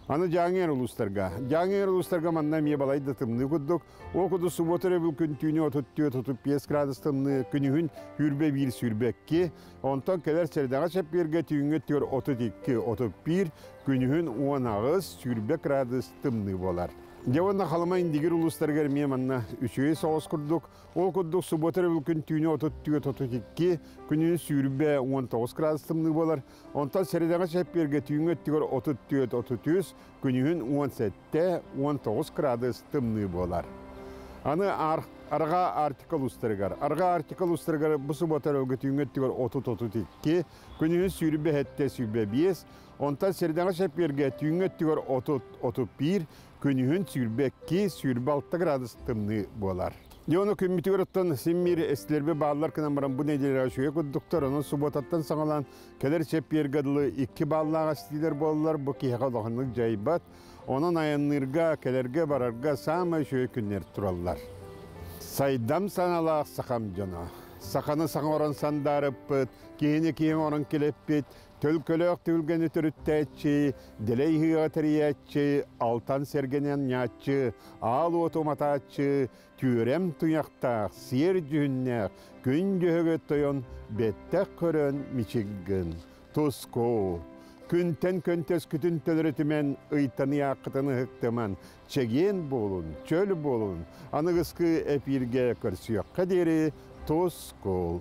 Аны жаңер улустарга манна мие балайды тымны күддік. Ол күді суботыры бұл күн түйіне 34-35 градустымны, күнігін үрбе 1 сүрбе 2, онтан келер сәрдеға шәпперге түйінге 32-31, күнігін 10 сүрбе градустымны болар. Жауанна қалыма индигер улустаргар мие манна үшөй соғыз күрдік. Ол күддік суботыры бұл күн түйіне 34-32, күнігін сүрбе 19 градустымны болар. Онтан сәрдеға шәпперге түйінге 34-33, күнігін 17-19 градустымны болар. Аны арға артикл ұстырғар. Арға артикл ұстырғар бұсы ботар өгі түйінге 30-32, күнігін сүрбе 7-5, онтан сәрдеға шәпперге түйінге 30-31, күнігін сүрбе 2, сүрбе 6 градустымны болар. Жоны күммитігер ұттан симмир әстілербе бағылар кінамыран бұл неделер ашуе күддіктір, оның суботаттан саңалан келер шәппергадылы 2 бағылаға стилер болылар, бұл кейіға доғынлық жайбат, оның аяннырға, келерге барарға самай шөе күннер тұралар. Сайдам саналақ сақам жона. Сақаны саң оран сандарып бұд, кейіне кейін оран келеп бет, Төлкөлөк тülgeni түріттәтші, ділей хыға тіриятші, алтан сергенен ятші, ал отомататші, түрем тұяқтақ, сер жүннәқ, күн жөгі тойын, беттәк көрін мичігін. Туско, күнтен көнтес күтін төлірітімен ұйтаны ақытыны хықтыман, чеген болын, чөл болын, анығысқы әпірге көрсіяққа дері Туско.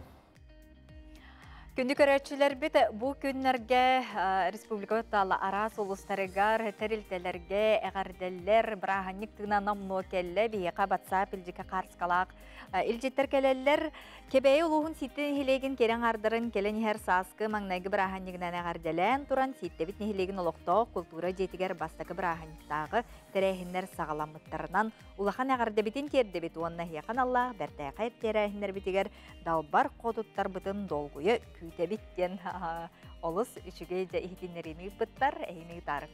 Күнді көрәтшілер біт бұл күннерге республика өтталы арас олыстарығар, тәрілтелерге, әғарделер, бірағанник тығына намно кәлі, бейеқа батса пілдікі қарскалақ. Илжеттер кәлелер кебәйі ұлуғын ситтен хелеген керен ардырын келен хер сасқы маңнайғы бірағаннигінен әғарделен тұран ситте бітін хелеген олықтау культура жетігер бастықы бірағанниктағы тәрәхінлер сағаламыттарынан улахан әғарде бітін керді біт онына хияқан Аллах бәртәй қайып тәрәхінлер бітігер далбар қодыттар бітін долғуы күйте біттен олыс үшіге жа ихтинеріні бұттар әйіні тарық.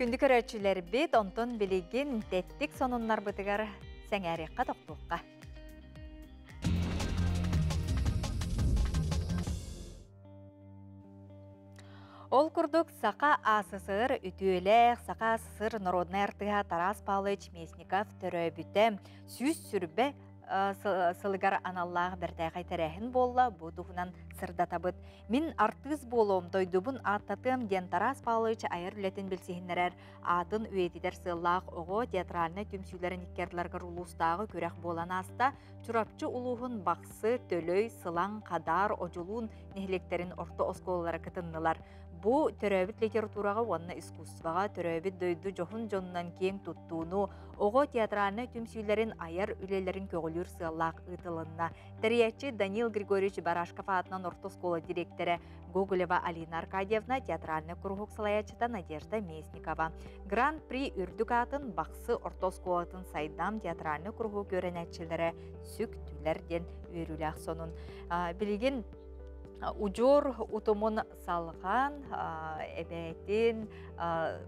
Күнді көрәтшілер бет, онтон білеген тәттік сонынлар бұтығар сәңәріққа тоқтуққа. Ол күрдік Сақа асысыр үтіөләқ, Сақа асысыр народный артыға Тарас Павлович Месников түрі бүті сүз сүрбе сылыгар аналлағы бірдәй қайтарәхін болла, бұдуғынан сырда табыт. Мен артыз болуым, дойдубын аттатым ден Тарас Павлович айыр үлетін білсейінлерер атын өйедідер сыллақ оғы театралына түмсүйлерін иккерлерғыр ұлыстағы көрек болан аста, чурапчы ұлуғын бақсы, төлөй, сылаң, қадар, ожулуын нехлектерін орты осколалары кытыннылар. Бу төрөбіт литератураға онына искусстваға төрөбіт дөйді жоғын жонынан кең тұттуыну, оғы театралына түмсүйлерін айыр үлелерін көгілір сыллақ ұтылынна. Тәриятчы Данил Григорьевич Барашков атынан орты скола директоры Гоголева Алина Аркадьевна, театральный кругок салаячыта Надежда Месникова. Гран-при үрдік атын бақсы орты сколатын сайдам театральный кругок өренәтчілері сүк түлерден өріләқ сонын. Білген Ужор утомун салған, әбәйтін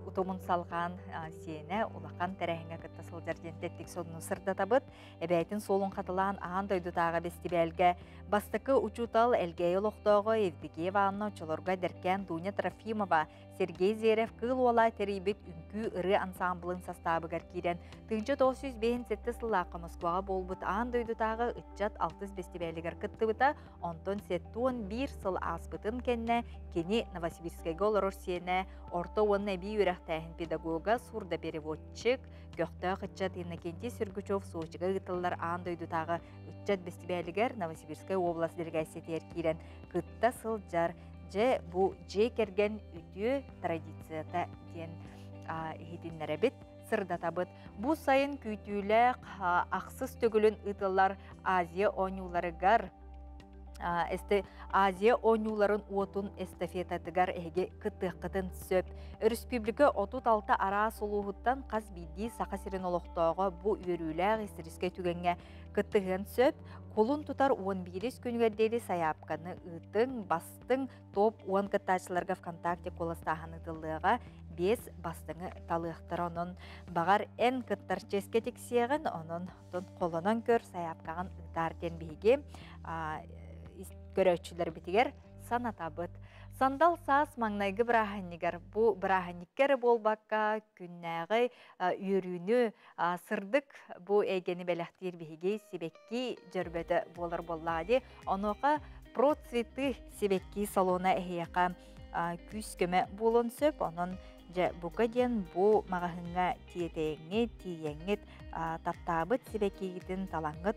утомун салған сене улақан тәрәхіңе күтті сылжарден тәттік сонын сырда табыт. Әбәйтін солын қатылан аған дойдутаға бестібәлге бастықы учутал әлгей олықтауғы Евдегеева Анна Чолорға дәркен Дуня Трофимова, Сергей Зерев кыл ола тәрейбет үнкі ұры ансамблын составыгар керен. Тыңчы 957 сыллақы Москваға болбыт аған дойдутаға үтчат 6 бестібәлігер күтті бұта, онтон сеттуын бір сыл аспытын кәнне, кені Новосибирскайға олар сене, орта оны әбей өрәқтәйін педагога, сурда переводчик, көқті қытчат Иннокентий Сергучев соғычыға ғытылар аған дойдутаға үтчат бестібәлігер Новосибирскай облас делегасиятер керен. Күтті сыл жар же бұ же керген үтіе традицията ден хетінлері бет сырда табыт. Бұ сайын күйтүлі ақсыз төгілін ұтылар Азия оңюларығар Азия ойнуларын уотун эстафетатыгар эге кыттыққытын сөп. Республика 36 ара солуғыттан қаз бидді сақа сирен олықтауға бұ өріләғ есіріске түгенге кыттығын сөп. Қолын тұтар 11 күнгердері саяпқаны ұтың, бастың, топ 10 кыттачыларға ВКонтакте қоластағанытылыға 5 бастыңы талықтыр оның. Бағар ән кыттар ческе тексеғін, оның қолынан көр саяпқаған ұтарден бейге көрөчүлөр битигер санатабыт. Сандал саас маңнайгы бираханнигер бу бираханниккер болбакка күннәгы үйрүнү сырдык бу эгени белехтир биһиги сибекки жөрбөтө болор боллади. Онока про цветы сибекки салона эхияка күс көмө болон сөп, онон бука ден бу магахынга тиетеңе тиеңет таптабыт сибеккигитин талаңгыт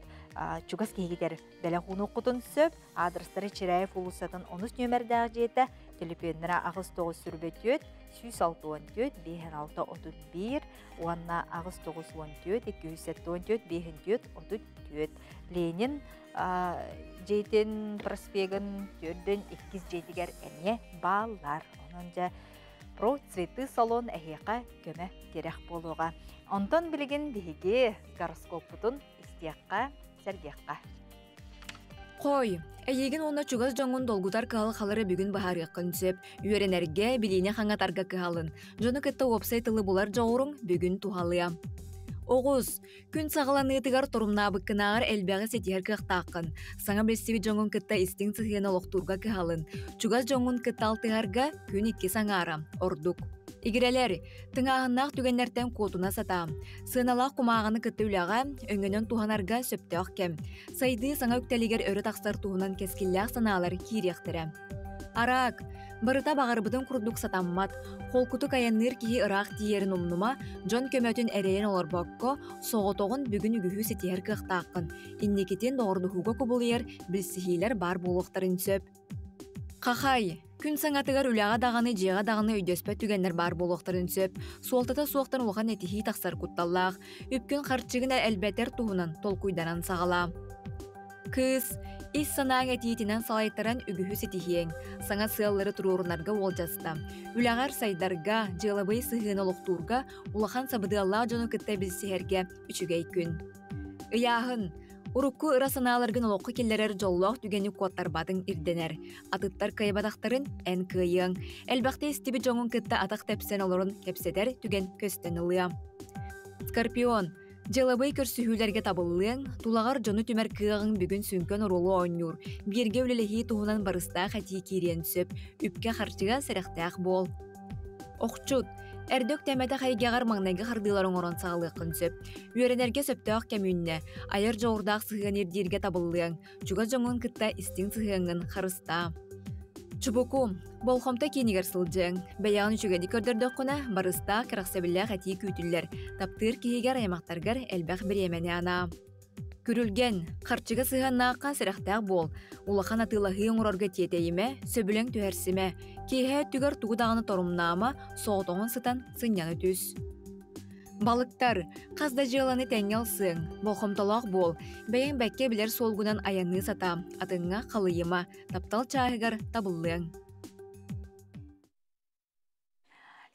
чугас кегидер белахуну кутун сөп, адрестары Чираев улусатын 13 нөмердәг жете, телефоннара агыс 9 сүрбөтөт, 164 5631, уанна агыс 914 274 534. Ленин жейтен проспегін төрден 2 жетігер әне баллар. Онынжа про цветы салон әйеқа көмі терек болуға. Онтон білген бігі гороскопытын істияққа, сәргеққа. Қой, әйеген оны чугас жоңын долгутар кығалы қалары бүгін бағарғы қынсеп, үйеренерге біліне қаңатарға кығалын. Жоны кітті вебсайтылы болар жоғырың бүгін тухалыя. Оғыз, күн сағаланы етігар торумнабы кынағыр әлбәғі сетігер кықтақын. Саңа білсеві жоңын кітті істің сығыны лоқтурға кығалын. Чугас жоңын кітті алтығарға күн 2 саңара, ордук. Игерелер, тыңағыннақ түгенлерден котуна сата. Сыналақ құмағаны кітті үліға, өңінен туғанарға сөпті ақкем. Сайды саңа өктелігер өрі тақсар туғынан кескілләқ саналар киректірі. Арақ, барыта бағарбыдың құрдық сатаммат, қолкуты каянныр кихи ырақ тиерін умнума, жон көмөтін әрейін олар баққа, соғытоғын бүгін үгіхі сетер кықтақын. Иннекетен доғырдығуға көбілер, білсихилер бар болуқтарын сөп. Қақай, күн саңатығар үліға дағаны, жеға дағаны өйдөспә түгенлер бар болуқтарын сөп. Суалтата суақтан олған әтихи тақсар құтталлақ, үпкін қарчығын әлбәтер туғынан толкуйданан сағала. Кыз, ис санаң әтиетінен салайттаран үгіхі сетихең, саңа сыялары тұрурынарға олжаста. Үләғар сайдарға, жылабай сығыны лоқтурға, улахан сабыды Алла жону кітті білсіхерге үчігей күн. Ыяғын, урукку ыра саналарғын олыққы келлерер жоллоқ түгені коттар бадың ирденер. Атыттар кайбадақтарын ән күйең. Әлбәқті істебі жоңын кітті атақ тәпсен олырын кәпседер түген көстен ылыя. Скорпион, Желабай көрсүхүлерге табыллыың, тулағар жону түмер кыағың бүгін сүнкөн оролу ойнур. Берге өлелехи туғынан барыста қати кирен сөп, үпке қарчыға сәріқтәқ бол. Оқчуд, әрдөк тәмәті қайгеғар маңнайғы қардыларын оран сағылықын сөп. Үйеренерге сөптәқ кәмүнне, айыр жоғырдақ сығын ердерге табыллыың, чуға жоңын кытта істің сығыңын қарыста. Чубуку, болхомта кенигер сылжың. Бәяғын үшігені көрдірді құна, барыста қырақсабілі қати күйтілер. Таптыр кейгер аймақтаргар әлбәқ бір емені ана. Күрілген, қарчыға сығаннаққа сірақтақ бол. Улақан атылағын ұрарға тетейіме, сөбілің түәрсіме. Кейхе түгір туғдағыны торумнама, соғытоғын сытан сыняны түс. Балыктар, қазда жыланы тәңелсің, болхомталақ бол. Бәйін бәкке білер солгунан аяны сата, атыңа қалыйыма, таптал чағығар табыллың.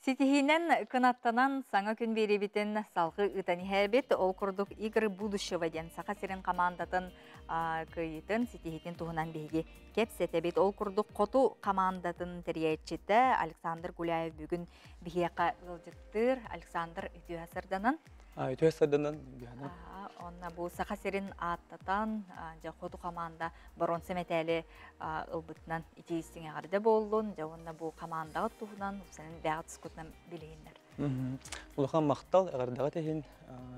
Сетихинен кынаттанан саңа күн беребетін салғы ұтани әбет, ол күрдік игры будущего ден сақа сирен командатын күйетін сетихитін туғынан бейге кепсет әбет. Ол күрдік қоту командатын тіриетчеті Александр Гуляев бүгін бейеқа ғылжыттыр. Александр Үтіғасырданын? Үтіғасырданын. Онна бұл сақа сирен аттатан қоту команда барон сәметәлі ұлбытынан итейістің ағарды болуын, онна бұл командаға туғынан сәнін бәғат сұқытынан білейіндер. Улахан мақтал ағардағы тәйін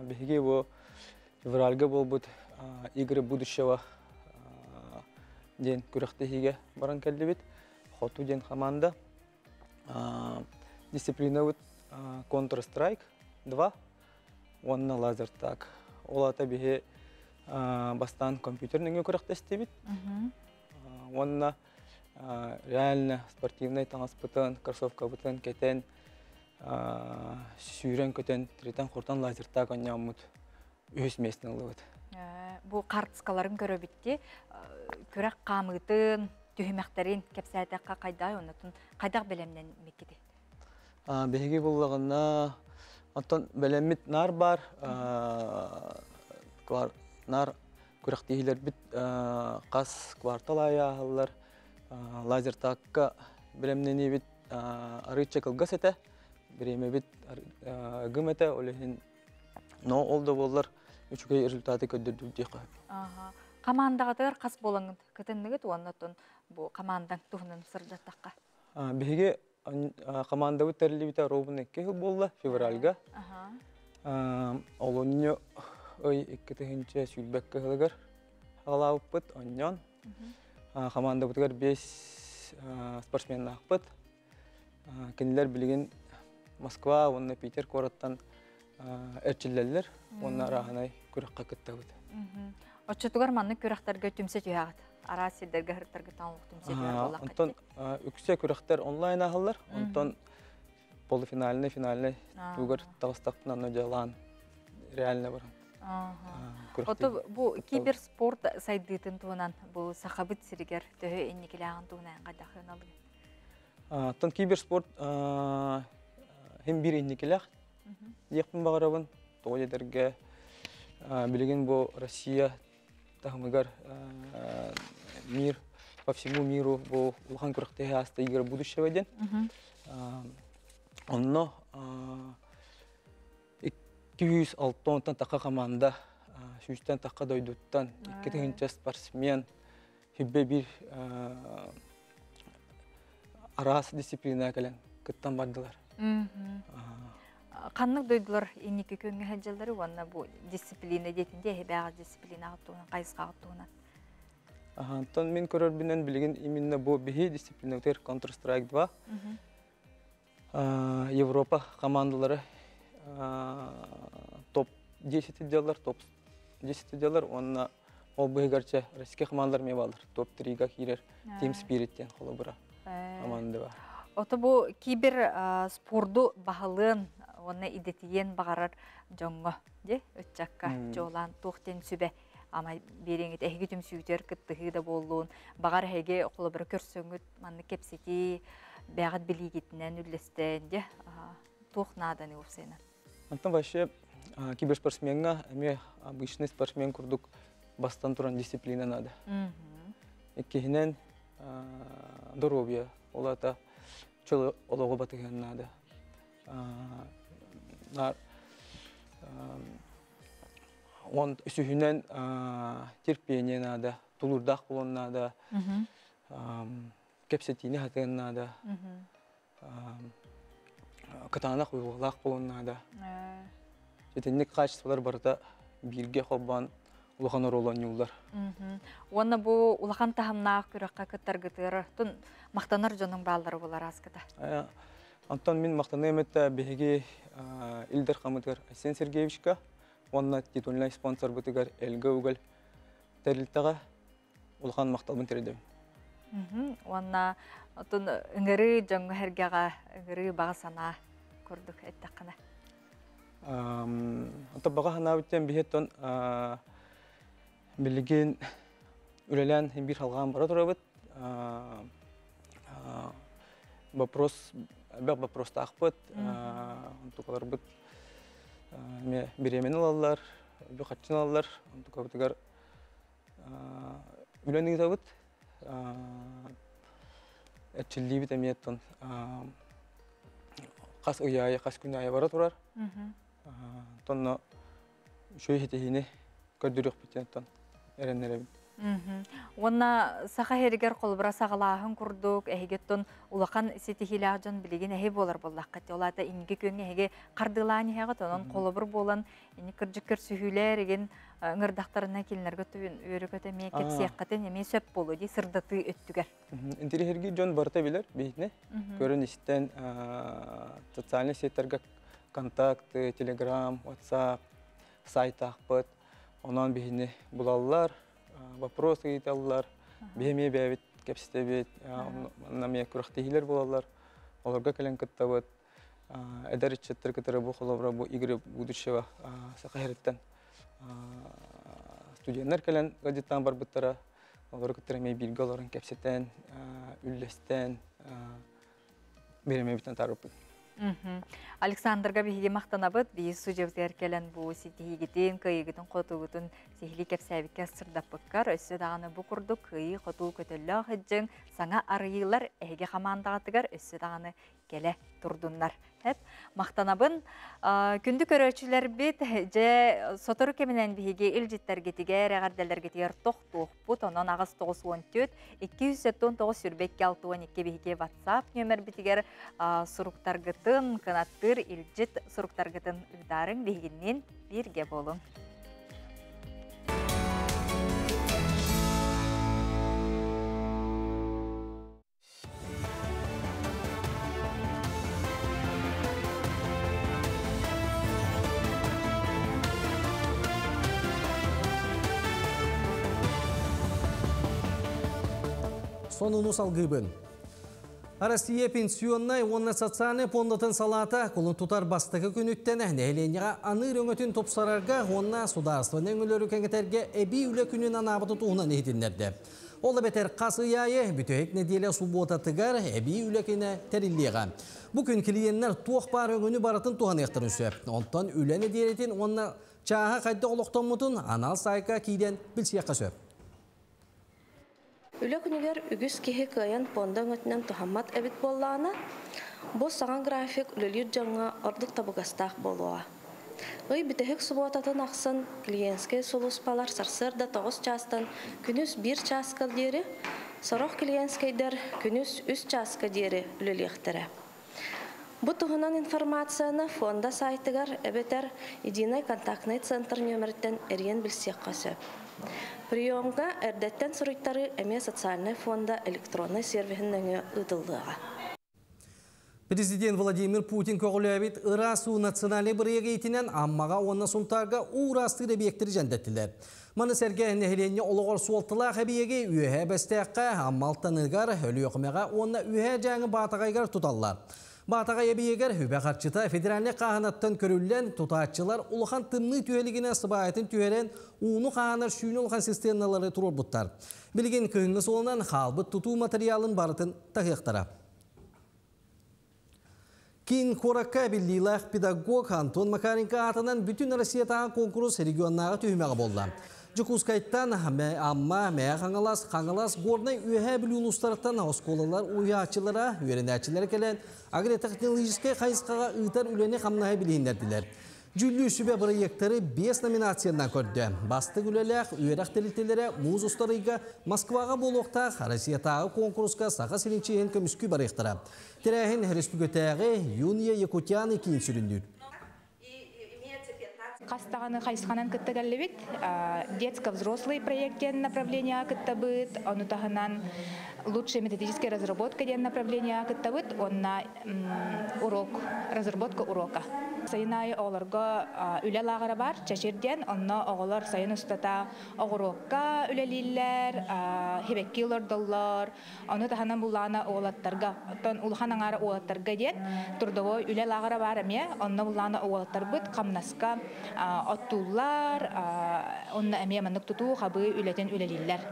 бейге бұл февральға бол бұд игры будущего ден күріқтігіге баран кәлді бет. Қоту ден команда дисциплина бұд Counter-Strike 2, онна лазер так. Олата бихе бастан компьютернің көріқті істебет. Онна реально спортивный таңас бұтын, кроссовка бұтын, кетен, сүйрен көтен, третен құртан лазертак оннамыд. өз местің ұлы өт. Бұл қартысқаларын көрі бітті, көрек қамытын, түйімәқтерін кепсәтәққа қайдай, онытын қайдақ білемнен мекеде? Беге болағына, онтан білемет нар бар, нар көректегілер біт қас квартал аяғылар, лазер таққа білемнені біт арыча қылғас әті, біреме біт ғым әті, олеген но олды болар, үчіге результаты көддірді дейқі. Командағатығыр қас болыңын күтіндігіт, онытын бұл командаң тұғынын сырдаттаққа? Беге команда өттәрілі біті робын әкке болды, февральға. Олонны өй әккетігінші сүйілбәкке ғылығыр ғалауып бұд, оннан. Команда бұтығар 5 спортсмен ақпыд. Кенелер білген Москва, онна Питер қораттан әрчілелер, онна рағанай көріққа күтті бұд. Отчетугар манны көріқтарға түмсе түйағыд? Ара селдерге ғырттарға таңлық түмсе түйағыд олақ қайтты? Онтан үксе көріқтер онлайн ағылар, онтан полуфиналіне, финаліне туғыр тағыстақпын анна жалан реально бар. Оты бұл киберспорт сайдыйтын туынан бұл сақабыт сірігер төхі енекеліғын туынан қайдақын алығы? Тон киберспорт hem bir innikilak yakın bağırabın toğuyelerge bilgin bu Россия tahmıgar мир по всему миру bu ulhan kuraqtehe hasta игры будущего ден. Onno 206 taqa komanda, 300 taqa doyduttan, 2 спортсмен, hibbe bir arası disiplina kelen kıttan bardılar. Қаннық дойдылар енекі көнгі хәлжалары, онна бұл дисциплина детінде, әбәға дисциплина ғыттуынан, қайысқа ғыттуынан? Тон мен көрербінен білген именно бұл бігі дисциплина өтер Counter-Strike 2. Европа командалары топ 10 делар, топ 10 делар, онна ол бұғыгарча Россия командалар ме балар, топ 3-ға кейлер Team Spirit-тен қолы бұра команды бар. Оты бұл кибер спорду бағылын, оны идетиен бағарар жоңғы, өтчаққа жолан тоқтен сүбе. Ама береңет әйгі түм сүйдер күттігі да болуын, бағар әйге қолы бір көрсіңіт, манны кепсеті, бәғат білігетінен үлестен, тоқнаданы өпсейні. Антон вообще киберспортсменға, әме обычный спортсмен күрдік бастан тұран дисциплина надо. Еккенен здоровье, олата чолы олығы батыған надо. Он үсүхүнен терпение надо, тулурдақ болон надо, кепсетине хатыган надо, катанақ уйғылақ болон надо. Жетеннік качестволар барда бирге қолбан улахан оролан юлдар. Оны бұл улахан тахамнақ күраққа кыттаргытыр, тұн мақтанар жоның балдары болар аскыда? Антон мен мақтаны әметті бәйге Ильдар Хамыдгар Асен Сергеевичка, онна титульный спонсор бұтығар әлгі өгіл тәрілтіға улахан мақталбын тәредем. Онна үңірі жоңғы әргеға үңірі баға сана көрдік әттіққына? Антон баға хана өттен бейеттен білген үлелен бір халған бара тұра бұд. Вопрос тақпыд, онтукалар бұд беремен алалар, қатшын алалар, онтукалар үлендігі табыд. Әтчілі біт әметтен қас ұяйы, қас күн айы бара тұрар. Тонна шөй хетехіне көрдірек біттен әренлері біт. Онна сақа херігер қолыбыра сағалағын күрдік, әйгеттен улақан сетихилі жан білеген әйі болар болақ қатты. Олата инге көнге әйге қардыланы әйгет, онын қолыбыр болан, кіржіккер сүйілер еген ыңырдақтарына келінерге түбін өрі көті ме кепсияқ қатын еме сөп болу дей сырдаты өттігер. Интері херге жон барта білер бейтіне. Көрін істен социальный сеттерге контакты, телеграм, WhatsApp, сайт ақпыт, онан бейіне бұлалылар. Вопросы еталылар, бейме бәвет, кәпсіте бет, намия күрақтегілер болалар, оларға кәлін күтті бұд, әдәр етчеттір күтірі бұл қолабыра бұл игры будущего сақайреттен студенттер келен газеттан барбыттара, олар күттеремей билгі оларын кепсеттен, үллестен, беремей бітен тарып. Александрга биһиги мактанабыт, бии сужевтер келен бу ситигитин, кыйгытын котугутун сихили кепсәбиккә сырдаппыккар, өссө даганы бу курдук кыйы коту көтөллө хыджың, саңа арыйлар эге хамандагатыгар өссө даганы келе турдуннар. Hep maqtanabın kündü köröçüler bit je sotoru keminen bihigi iljitler getiger agardeller getiger toq but onon ağız 914 279 sürbekki 612 bihigi WhatsApp nömer bitiger suruktar gıtın kanattır iljit suruktar gıtın ıdarın bihiginnen birge bolun. Sonunu salgıbın. Россия пенсионнай онна социальный пондатын салата кулын тутар бастығы күнүттен нәхленеға аныр өңөтін топсарарға онна сударствының өлөрі кәңетерге әбі үлі күнін анабыты туғынан ехетіндерді. Олы бетер қасы яйы бүтөйік неделе суббота тығар әбі үлі кені тәрілдеға. Бүкін клиенттер туық бар өңіні баратын туған ектір үсі. Онтан үлі неделетін онна чаға қайды олықтан мұтын анал сайқа кейден білсияққа сөп. Үлі күнігер үгіз кеге көйен понда өтінен тұхаммат әбіт боллағына, бұл саған график үлілер жаңға ордық табығастақ болуға. Үй бітігік сұботатын ақсын клиентске сұлыспалар сарсырда 9 частан күніз 1 часкал дері, сороқ клиентскейдер күніз 3 часка дері үлілектірі. Бұл тұғынан информацияны фонда сайтығар әбетер единый контактный центр нөмірттен әрген білсек қасы. Приемға әрдеттен сұруйттары әме социальный фонда электронный сервисінің ұдылдыға. Президент Владимир Путин көғілі ырасу национальный бірегі етінен аммаға онна сұнтарға ұрастыры бектірі жәндеттілер. Маны сәрге нәхіленне олығыр суалтыла қабиеге үйе бәстәққа аммалтанығар өлі оқымаға онна үйе жаңы батағайғар тұталар. Батаға ебиегер хүбе қатшыта федеральный қағанаттан көрілген тұтатшылар ұлыған тымны түйелігіне сыбайатын түйелен уыны қағанар шүйін ұлған системалары тұрыр бұттар. Білген күйіңіз олынан қалбыт тұту материалын барытын тағиқтара. Кейін Қоракка білдейлақ педагог Антон Макаренко атынан бүтін Россия таған конкурс регионнаға түймеға болды. Жукускайттан амма мәе қаңалас горнай үйе білі ұлыстарықтан осколалар ұяқчылара, үйерінәчілер келен агротехнологическай қайысқаға ұйтар үлене қамнағы білейіндерділер. Жүлі үшібе проекттері 5 номинацияндан көрді. Басты үлеләқ, үйерақ тәрілтелері мұз ұстарыға Москваға болуқтақ Россиятағы конкурсқа сақа сененчейін көміскі барықтыра. Тәрәхін республикатағы Юния Якутяны кейін сүріндір. Қастағаны қайысқанан күтті кәлі детско-взрослый проекттен направления күтті бұд, оны тағынан лучшая методическая разработка ден направления күтті бұд, онна разработка урока. Сайынайы оғыларға үлі лағыры бар, чәшерден, онна оғылар сайын ұстата оғырокка үлелілер, хебекки ұлырдылар, оны тағынан бұллағына оғылаттарға, ұлған аңары оғылаттарға ден, тұрдығы үлі лағыры бар әме, онна бұллағына оғылаттар бұд, қамнасқа оттулар, онна әме маңдық тұту қабы үлетен үлелілер.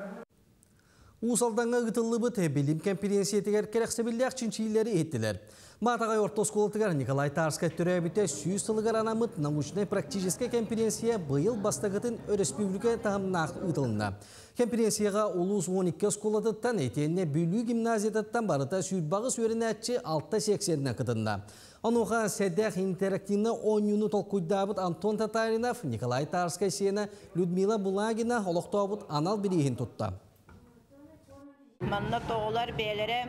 Усалданға ғытылы бұт білім конференциятығар керексебілдәк чинчилері еттілер. Батағай орта сколытығар Николай Тарскай түрәбіте сүйіз сылығар анамыт научной практической конференция бұйыл бастағытын республика тағымнақ ұтылында. Конференцияға улус 12 сколытыттан етенне бүлі гимназиятыттан барыта сүйбағы сөрінәтші 6-80-на қытында. Онуға сәдәқ интерактивны 10 юны толқуйдабыт Антон Татаринов, Николай Тарскай сені Людмила Булагина олықтауыт анал бірейін тұтта. Манна тоғылар бәлері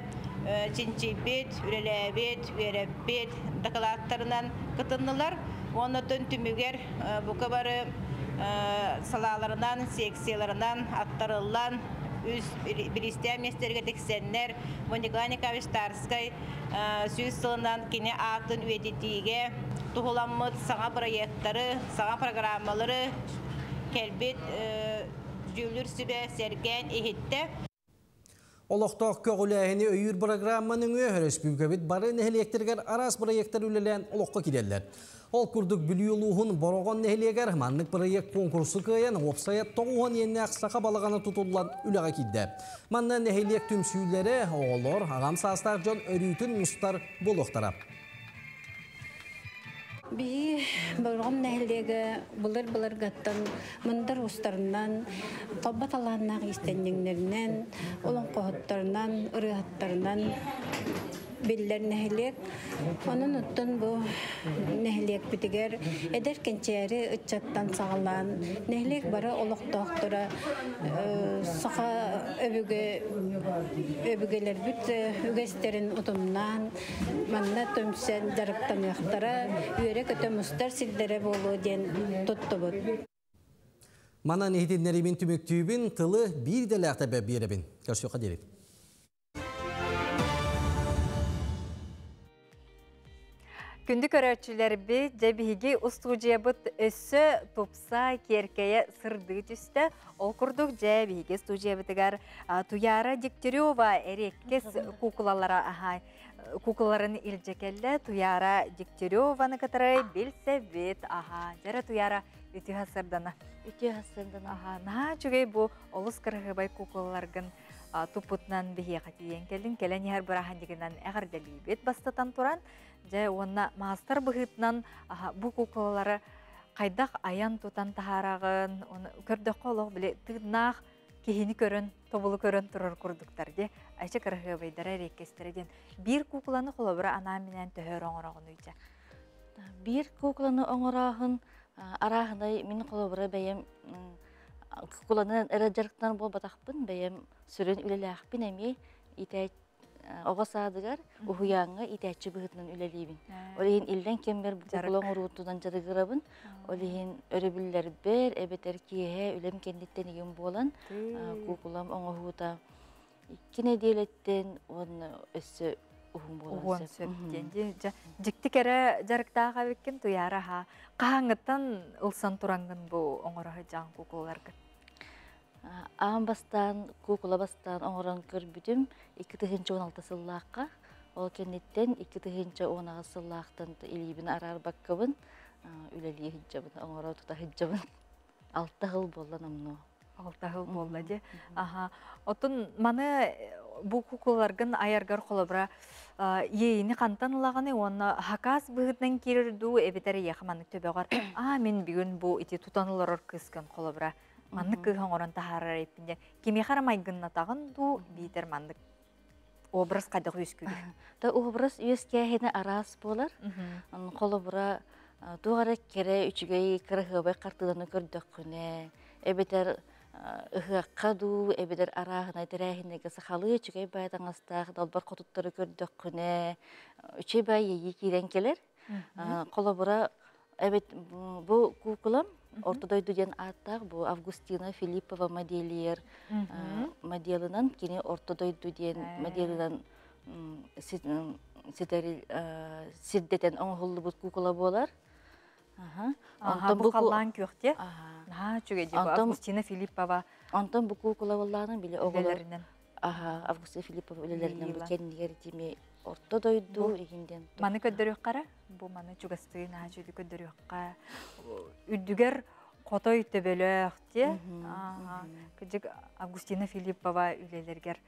чинчибет, үреләбет, үйерәбет, дақылаттарынан қытыннылар. Оны түн түмігер бұқы бары салаларынан, секцияларынан, аттарылан, үз білістер местерге тексеннер, Николай Николаевич Тарскай сөз сылынан кене атын үйететіге тұғыламыд саңа проекттары, саңа программалары кәлбет жүлір сүбе серген ехетті. Олықтақ көғіләйіні өйір программаның республикабит бары нәхелектергер арас проекттер үлелән олыққа киделлер. Ол күрдік бүліюлуғын бороған нәхелегер манлық проект конкурсы көйен опсайат тоғуған енне ақсақа балағаны тұтылған үліға кидді. Манна нәхелек түмсүйлері оғылыр ағам састар жон өрүйтін мұстар болуқтарап. Би бұрғым нәхілдегі бұлыр ғаттан, мұндар ұстарынан, қалбат аланнақ істеннеңдерінен, олың қоғыттарынан, ұрығаттарынан беллер нәхілек. Оның ұттын бұл нәхілек бітігер, әдер кәнчәрі ұтчаттан сағалан, нәхілек бары олықтақтыра, сақа өбігелер бүт үгестерін ұтымнан, манна төмсен жарықтамияқтара, үйері көті мұстар сілдері болу ден тұтты бұд. Мана нәхетенлерімен түміктүйбін тылы бір дәләқті бәп беребін. Көрсеуқа дерек. Күнді көрәтшілер бі жәбігі ұстуғжия бұт өссі топса керкея сырды түсті. Ол күрдік жәбігі студия бітігер Туяра Дегтярева әреккес кукуларын илжекелі Туяра Дегтяреваны катарай білсе бет. Жара Туяра үті ғасырдана. На жүгей бұл олыс кірғыбай кукуларғын тупутнан бихе қатиен келдің. Келен ехар бұрахан дегеннен әғірдәлі бет бастатан тұран. Жай онна мастар бұғытнан бұ кукулары қайдақ аян тұтан тахарағын, көрді қолық біле тұғынақ кейіні көрін, тобылы көрін тұрыр күрдіктарде. Айшы кіргі байдары рекестереден. Bir кукуланы қолабыры анаменен төхөр оңырағын өйді. Bir кукуланы оңырағын арағынай мен қолабыры бәйем кукуланы әрі жарықтан бол батақпын, бәйем сүрін үлелі ақпын әме итәйт оғасадығар ұхуяңға итәтші бұғытынан үлелейбін. Олейін илден кембер кукулан ұруытудан жадығырабын. Олейін өрібілер бір, әбетер кейе үлем кендеттен еген болан. Кукулам оңығуыта кене дейлеттен оны өсі ұғын болан. Жіктік әрі жарықтаға беккен Туяра қағаңыттан ұлсан тұраңғын бұл оңырағы жаң кукуларғы? Ағын бастан, кукула бастан оңыран көрбүдім 2016 сыллаққа. Ол кенеттен 2016 сыллақтан илейбін арар баққабын, үлелі хиджабын, оңырау тұта хиджабын. 6 ғыл болан амну. 6 ғыл болла де. Отын маны бұл кукуларғын айарғар қолабыра ейіні қантан ұлағаны, оны хакас бұғытнан керірді әбетәрі яқыманық төбеғар. Мен бүгін бұл ити тұтанылар орқысқан қолабыра. Мандык кыған оран тахарар епінде. Кеме қарамайгын атағын ду бейтер мандык образ қадық өскүді. Образ өскәхені арас болар. Қолы бұра туғары кере үчігей кірғыбай қартыданы көрдік күне. Әбетер ұғаққа ду, әбетер арағын айдырәхінегі сақалы үчігей байдан астақ, далбар қотыттары көрдік күне. Үчей бай егі кейден келер. Қолы бұра әбет бұл кукулам ортодойду ден аттақ, бұл Августина Филиппова моделиер моделынан, кене ортодойду ден моделынан сирдетен оңғылы бұд кукула болар. Бұл қалан көқте? Августина Филиппова. Онтан бұл кукула болағынан біле оғыларынан. Августина Филиппова өлелерінен бұл кәнігер деме ортодойду егінден. Маны көддері қара? Бұл маны чугастығын ажылы көддері қара. Үддігер қотой төбеліқте. Күдік Августина Филиппова үлелергер.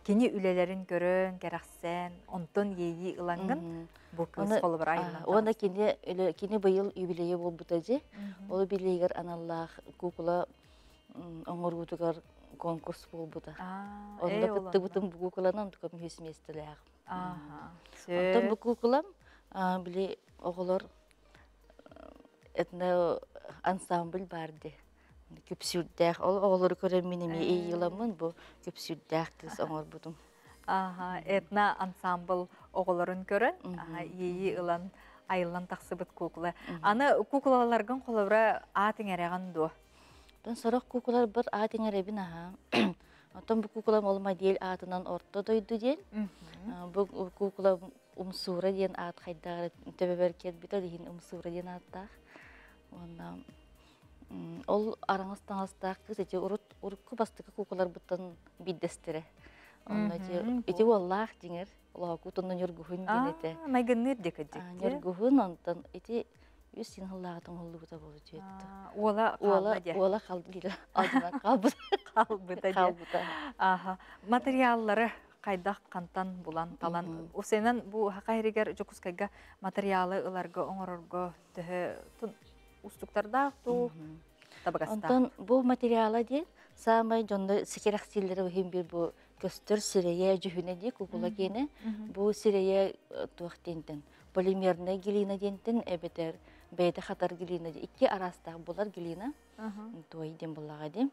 Кені үлелерін көрін, керақсен, онтон ейі ұлаңын. Бұл кыз қолы бір айынан. Онда кені бұйыл юбилейі бол бұтаде. Ол билейгер аналлах кукула оңырғутығар конкурс бол бұта. Онда күтті бұтын бұл кукуланан түкім өсіместілі ақ. Онтан бұл кукулам біле оғылар этно ансамбль барды. Көпсүрдәк, оғылар көрен менеме ейіламын, бұл көпсүрдәк кіз оңыр бұдым. Этно ансамбль оғыларын көрен, ейі ұлан айылан тақсы бұд кукула. Аны кукулаларғын қолыбыра атын әріған до? Сорақ кукулар бір атын әребін аға. Отан бұл кукулам ол модель атынан орта дойду ден. Бұл кукула умсура ден ат қайдағыр төбебер кет біті дейін умсура ден аттақ. Ол араңыз-таңыздақ кіз әте ұрыққы бастықы кукулар бұттан биддестірі. Онна же ити wallah деңер. Лаку тонны нөргүһүн генете. Майгынныр декедик. Нөргүһүн онтон ити үс син хыллагатын холлугута болу жетти. Ола калды. Адына калбыта. Аха. Материаллары кайдак кантан булан талан. Усенен бу хакайригер жокускайга материалы ыларга оңорорго төһө устуктарда ту табагаста. Онтон бу материалы де самай жонда секерак силлери бу бир бу көстөр сирeye жүһүнө ди кукула кене бу сирeye туактентен полимерный глина дентен эбетер бейте хатар глина икки арастагы булар глина той дем булага ди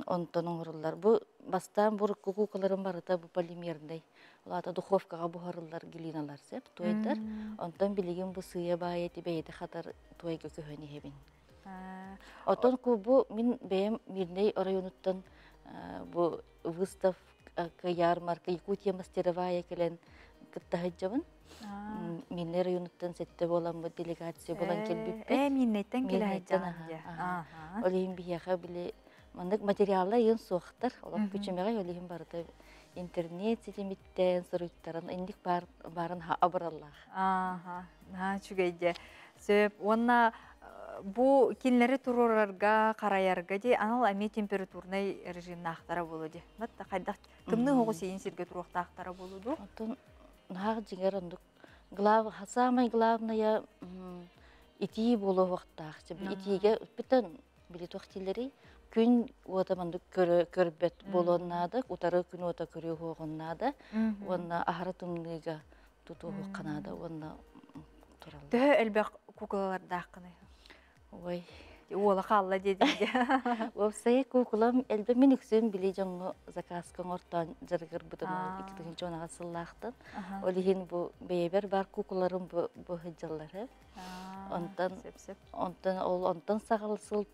онтон оңорлар бу бастан бу кукуларын барыта бу полимерный лата духовкага бухарылар глиналар сеп тойдар онтон билеген бу сыя баети бейте хатар тойга көһөнү хебин отон бу мин бем мирней районуттан бу выстав ярмарка Якутия мастеровая келен кыттахыджабын. Минне районуттан сетте болам бу делегация болан келбиппит. Миннеттен келайджан. Олейин бияха биле мандык материалла ен суактар. Олам күчемеге олейин барыта интернет сетемиттен соруйттарын индик барын абыраллах. Чугайже. Сөп, онна бу кинлери турурарга, караярга де анал ами температурный режимна ахтара болуди. Батта кайдак кымны хогу сейин сирге туруакта ахтара болуду. Отон нах жигер ондук самый главное ити болу вактах. Итиге бүтөн билет вактилери күн отамандык көрбөт болоннады, утары күн ота көрүү хогоннады. Онна ахара тумныга тутуу канада, онна туралды. Тө элбек кукулаларда акыны. Ой, ола халла дедиге. Вовсай кукулам элбе мен үксүн биле жоңго заказкан ортан жаргыр бутун 2-нчы сыллактан. Олихин бу бейбер бар кукуларым бу хыжаллары. Онтан сагалсыл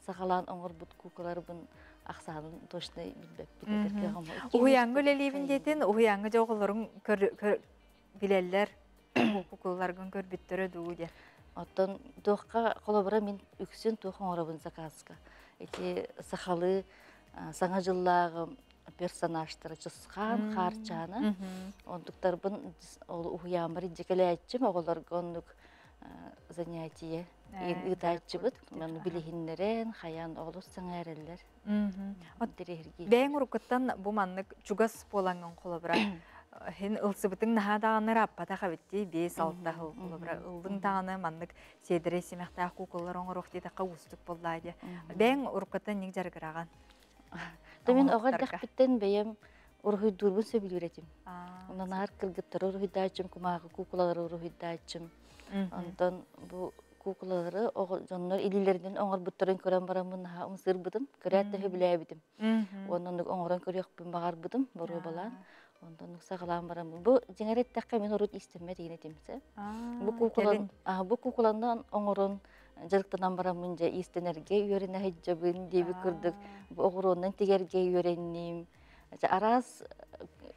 сагалан оңор бут кукулары бун аксанын точно билбеп. Уяңгы лелибин детін, уяңгы жоғылырың билелер кукуларгын көрбүттөрө дууде. Оттон тоққа қолабыра мен үксін тоқын орабын заказға. Эти сақалы саңа жыллағы персонажтары жысқан, қарчаны. Ондықтар бұн ұхыямыры жекелі әтчім, оғыларға ондық занятие ұйты әтчі бұд. Мен білігінлерін, қаян оғылы саңа әрелер. Бәйін ұрықыттан бұл маннық жүгас болаңын қолабыра. Хин ылсыбытың наха дағаны раппата қабетті 5-6 жыл қолыбыра.Ылдың дағаны маннық седірі семяқтағы кукулар оңыр оқтетаққа ұстық болдайды. Бәң ұрқыттан нең жарғыраған? Мен оғар дақпеттен бәйім ұрғыдурбын сөбіл өретім. Онан ар кіргіттары ұрғыдайчым, күмағы кукулары ұрғыдайчым. Ондан бұл кукулары жонлар илилерден оңыр бұттарын көрен барамын наха ұмсыр бұдым, көрәтті хөбіләй бұдым. Ондан оңыран көрек бағар бұдым, бұру балан. Ondan sağlam baram. Bu cengaret takka men orut istemme degene temse. Bu kukulandan oңорон жарыктан барамынча истенерге үйренә хиджабын дип күрдек. Bu оңорондан тегерге үйренним. Арас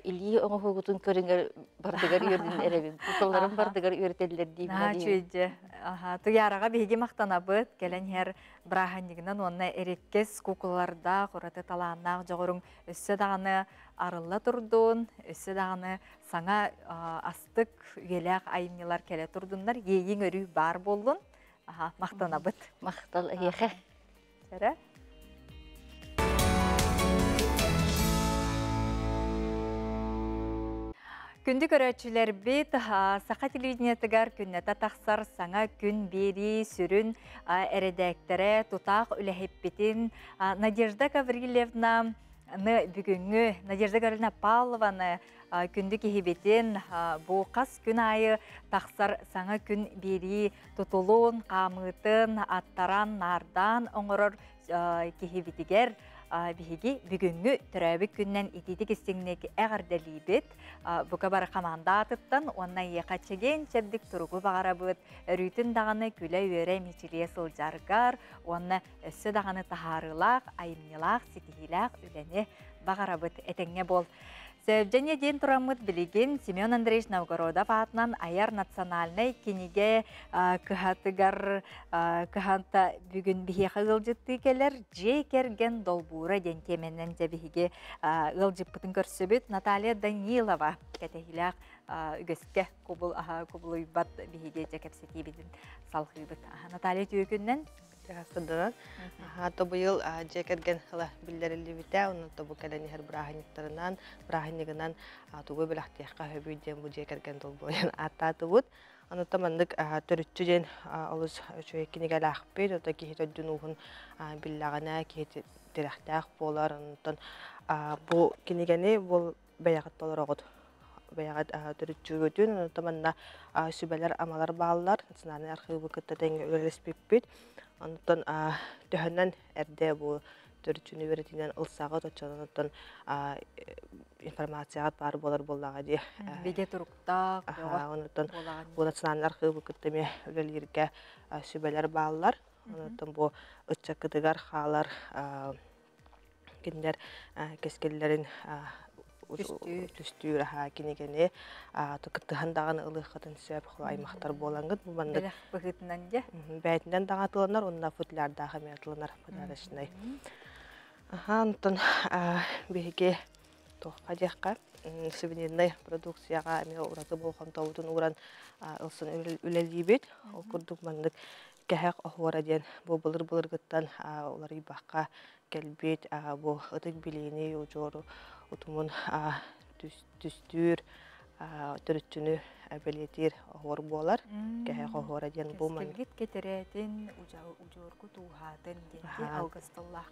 или оңогутун көрүнгөр бардыгар үйренен эребин. Кукулларын бардыгар үйрөтелдер дип. Чөйдө. Туярага биге мактанабыт, келен хер браханнигинен онна эреккес кукулларда кораты талааннак жогорун өссө даганы арылла турдун, өссө даганы саңа астык үйелак айымнылар келе турдундар, эйиң өрүү бар болдун. Мактанабыт. Мактал эйе. Сара? Күнді көрәтшілер бет сақа телевидениятығар күннәті тақсар саңа күн бері сүрін әредәктері тұтақ үләхеппетін Надежда Гаврилевна бүгінгі Надежда Гаврилевна Павлованы күнді кехебетін бұл қас күн айы тақсар саңа күн бері тұтылуын, қамытын, аттаран, нардан оңырыр кехебетігер биһиги бүгүнгү төрөбүк күннен итити кистиңнеги эгерделибит бука бара командатыттан онна екачеген чебдик туругу багарабыт өрүтүн даганы күлө өрө мичилие сылжаргар онна өссө даганы тахарылак айымнылак ситихилак үлени багарабыт этеңе бол Сөбжене ден турамыт билигин Семен Андреевич Новгородов атынан аяр национальный кинеге кыхатыгар кыханта бүгүн бихе ылжытты келер же керген долбура ден теменен жабиге ылжыппытын көрсөбүт Наталья Данилова кетехилак үгөскө кубулуйбат бихиге жекепсетибидин салхыбыт. Наталья түйөкүннен Хастадан. Ата быйыл жекерген хыла биллерили бите, оны тобу келени хер браханиктарынан, браханигынан тугу белахтыякка хөбүйден бу жекерген долбоян ататыбыт. Аны тамандык төрүтчүден олус чөйкинеге лахпыт, ота кихит өдүнугун биллагана кихит терахтаак болар, онтон бу кинегени бул баягат болорогот. Баягат төрүтчүгөтүн, таманна сүбелер амалар баалар, национальный архивы кытта теңге өлелеспиппит. Онтон төһөннән әрдә бу төрүчүнү беретинен ылсагы точонотон информацияга бар болар боллага ди. Биге турукта, онтон бу национальный архивы кыттыме өлелирге сүбелер баалар. Онтон бу ыччакытыгар халар киндер кескеллерин түстүр кинегене тукыттыхан даган ылыхатын сөп аймактар болангыт бу бандык быгытынан же бәйтинен дагатыланар онна футлярда хамятыланар подарочный. Антон биге тохка жакка сувенирный продукцияга эме ураты болгон тобутун уран ылсын үлелибит ол курдук бандык кехек охвара ден бу былыр гыттан олар ибакка келбит бу ытык билини ужору утумун түстүр төрүтчүнү белетир охор болар кехек охвара ден бу ман кетеретин ужорку туухатын денди алгысталла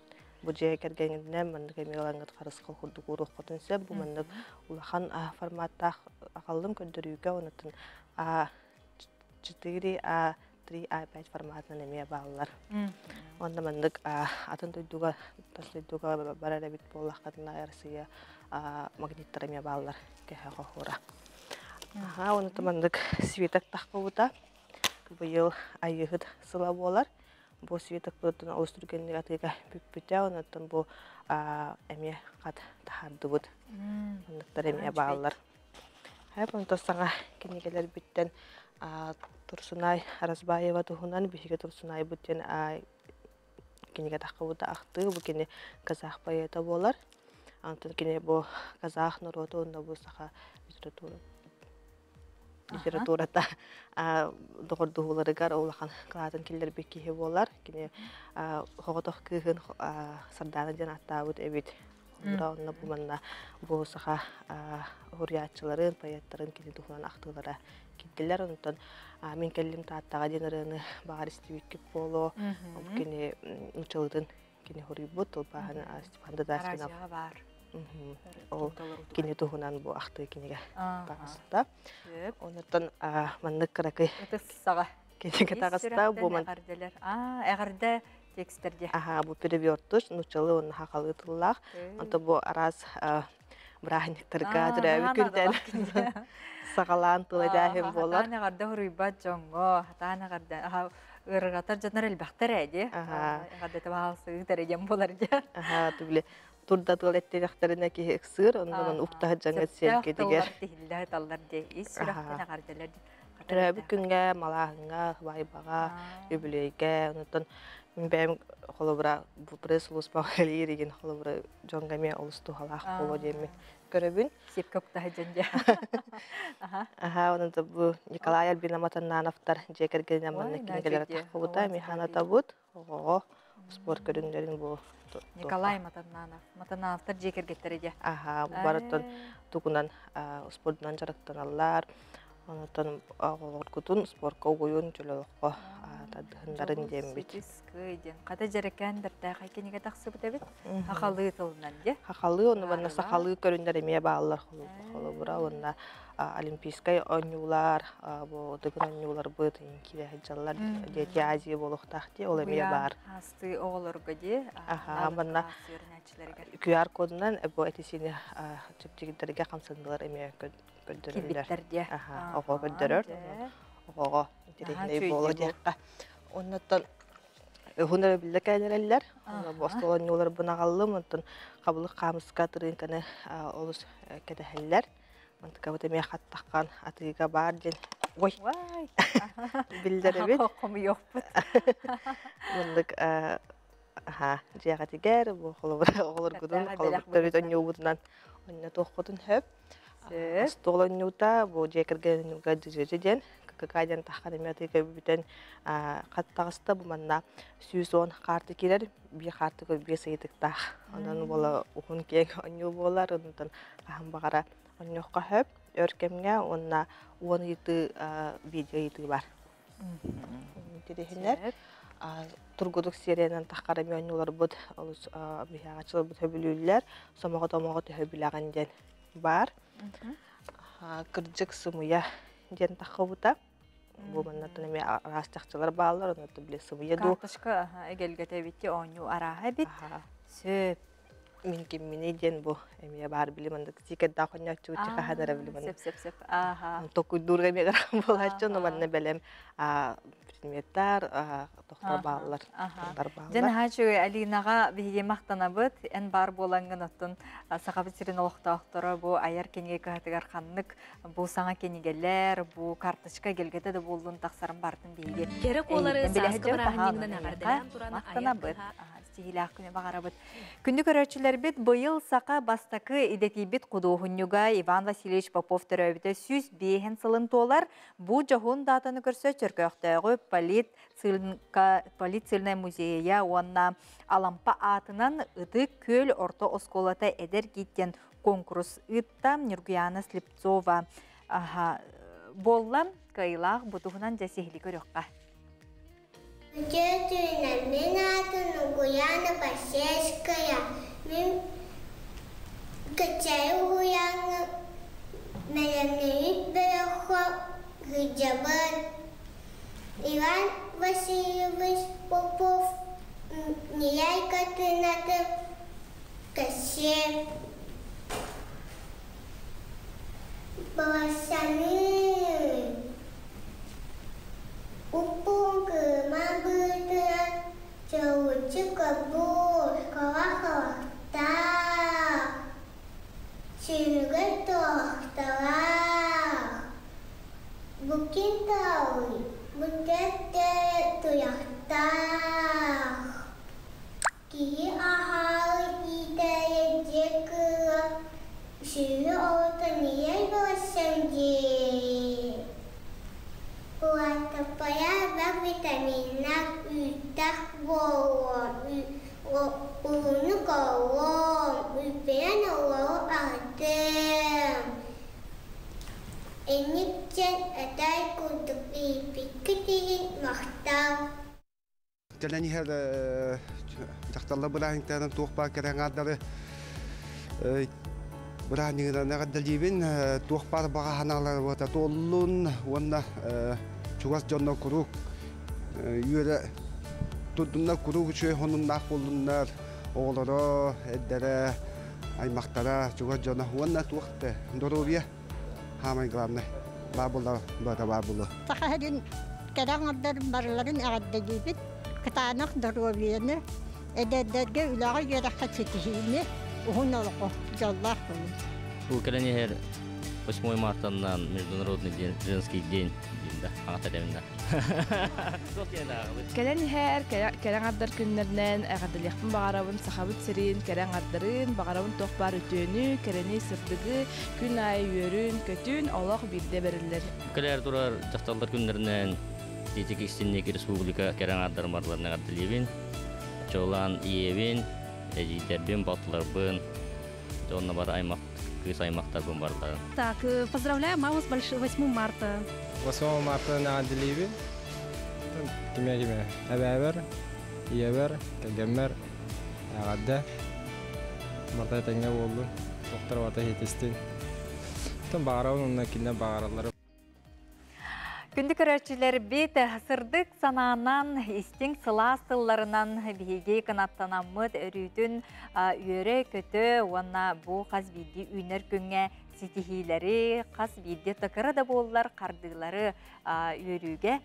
бу же кергенинен мандык эмелангыт карыскыл курдук уруккотун се бу мандык улахан форматта акалдым көндөрүүгө онутун 4 A3 A5 форматынан эме баалар. Онда мандык атын тойдуга таслыйдуга барара бит боллакатына ярсыя магниттар эме баалар кеха хора. Онда мандык светак таккыбыта быйыл айыгыт сыла болар. Бу светак бутун олуштургенди атыга бүкпүтө онтон бу эме кат тахардыбыт. Мандыктар эме баалар. Онда саңа кинегелер биттен Турсунай Аразбаева тухунан бихиге Турсунай буттен кинеге такыбыта акты бу кине казах поэта болар. Антон кине бу казах народу онда бу саха литературата догордууларыгар улахан клатын киллер беккихи болар. Кине хоготох кыгын сарданы жан аттабыт эбит. Онда бу манна бу саха хуриятчыларын, поэттарын кине тухунан актылара киддилер. Онтон мен келлим тааттага денерыны багар истибиккип боло. Кине учылдын кине хорибут ол бахан Степанда Даскинов. Ол кине тухунан бу акты кинеге багыста. Онтон мандык каракы сага кинеге тагыста бу ман эгерде тексттерде бу перевёртуш нучалы он хакалы тыллах. Онтон бу араз брахниктарга дөрөбү күрден сагалан тылайдахым болар. Хатана гарда хуруйбат жоңго, хатана гарда ыргатар жанар элбактар эди. Гадда табалсы тереген болар же. Түгле турда тылеттектерине ки эксыр, ондан укта жаңа селке дигер. Тилдә таллар де, исрахтана гардалар. Төрөбү күнгө, малахынга, байбага, юбилейге, ондан мен холобра бу пресс-лус багалыр деген холобра жоңгаме олусту халах боло деми. Көрөбүн сепкапта жанжа. Онда бу Николай Альбинаматанановтар жекерген манна кинегелер такыбыта механа табут. Спорт көрүндөрүн бу Николай Матановтар жекергеттер эди. Бараттан тугунан спорттан жарыктаналар. Онтон агылгутун спортко оюн жөлөккө тадындарын дембит. Ката жерекендер да кайкенеге таксыбыт эбит. Хакалы тылынан же. Хакалы оны бана сакалы көрүндөр эме баалар холобура онда олимпийская оюлар, бу дыгын оюлар быт инкиле хаҗалар дети Азия болуктакти ол эме бар. Асты оголорго же. Бана QR кодунан бу этисини чептигидерге камсындылар эме көддөрүлөр. Ого көддөрөр. Ого интересный боло дияка. Оннотон Hunara bildik aylarlar. Bostolan yollar buna kallım. Ondan kabılık kamıska tırınkana olus kedeheller. Mantıka bu demeye hattakkan atıga bar den. Oy. Vay. Bildirebit. Kokumu yok bu. Bundak ciğer tiger bu olur gudun kolubda bir önce budundan önüne tohkudun hep. Stolan yuta bu cekergen gadjeceden kakaydan tahkanımyatı kabiten kattağısta bu manna süzon kartı kirer bir kartı koy bir saydık da ondan bola okun keng önce bolar ondan kaham bakara önce kahep örkemge onna onu yıtı video yıtı var. Dediğinler Turguduk seriyenen tahkarım yönüler bud olus bihaçıl bud höbülüller somağa tomağa höbülagan den var. Kırcık sımıya den tahkabuta. Bu manatın eme rastaqçılar bağlar onu da bile sımıya do. Kartışka egelgete bitti onu araha bit. Söp. Min kimini den bu eme bar bile mandık siket daha konya çuçu kahadara bile mandık. Sep. Aha. Toku durga me garam bolaçın o manne belem Metar, doktor bağlar. Jen haçı Alinaga bihi maqtanabıt en bar bolangın ottun saqabı sirin olaqtaqtara bu ayar kenge kahtigar qanlık bu sana kenigeller bu kartışka gelgete de boldun taqsarın bardın bihi. Gerek oları saskı barahanından agardalan turan maqtanabıt. Sihilaqını bağarabıt. Күндү көрөчүлөр бит быйыл сака бастакы идетибит кудуухуннуга Иван Васильевич Попов төрөбүтө сүз биэхин сылын толар бу жохун датаны көрсө чөркөктөгү полит сылына музейя уанна алампа атынан ыты көл орто осколата эдер киттен конкурс ытта Нургуяна Слепцова боллам кыйлах бутугунан жасехили көрөкка. Мен аты Нургуяна Басешкая. Мен качаю гуяны мелемнеит берехо гыджабан. Иван Васильевич Попов нияйка тынаты касе. Баласаны Упун кымабытын чауычы кабур кала-калакта сүйігі тоқталақ бүкін тауы бүкетті тұяқтақ кейі ахалы идәйі жекілі сүйі олты нией боласың де Уатапая бак витаминнак үттак болон, уны колон, үппен олау атын. Энниктен әтай күрдік ипиккі дейін мақтау. Тәләні хәр жақталла бұлағыңтарын туықпа кәрәң адары бұлағыңтарын ғаддалдейбін туықпар баға ханалар бұта толын, онна Чугас жонно курук үйөрө турдунна курук үчү хонуннак болдуннар оголоро эддере аймактара чугас жонно уонна туакты доробия хамай главный бабулар бата бабулу тахадин кадаңардар барларын агаддагибит кытанак доробияны эдеддерге үлага жеракка четихини ухунолоко жоллар болу бу келенехер 8 мартынан Международный женский день Келен хәр келен аддар күннәрнән әгәдәлехтән багарабын сахабыт сирин келен аддарын багарабын тохбар үтөнү керени сырдыгы күн ай йөрүн көтүн Аллах бирде берилер. Келер турар жакталдар күннәрнән Тетик Истинник Республика келен аддар марларына гаддалебин. Чолан иевин, эҗидербин батларбын. Жонна бар аймак кыз аймактар бомбарлар. Так, поздравляем маму с 8 марта. 8 марта на Аделиве. Кеме. Әбәбер, иебер, кәгәммәр, әгәддә. Марта тәңгә булды. Доктор вата һетестин. Тон багарауын онна киндә багаралары. Күнді көрәтшілер бет сырдық сананан, истің сыластыларынан бейге қанаттанамыд өрүтін үйері көті, онна бұл қаз бейді үйнер күнге сетихилері, қаз бейді тұқыры да болылар, қардылары үйеріге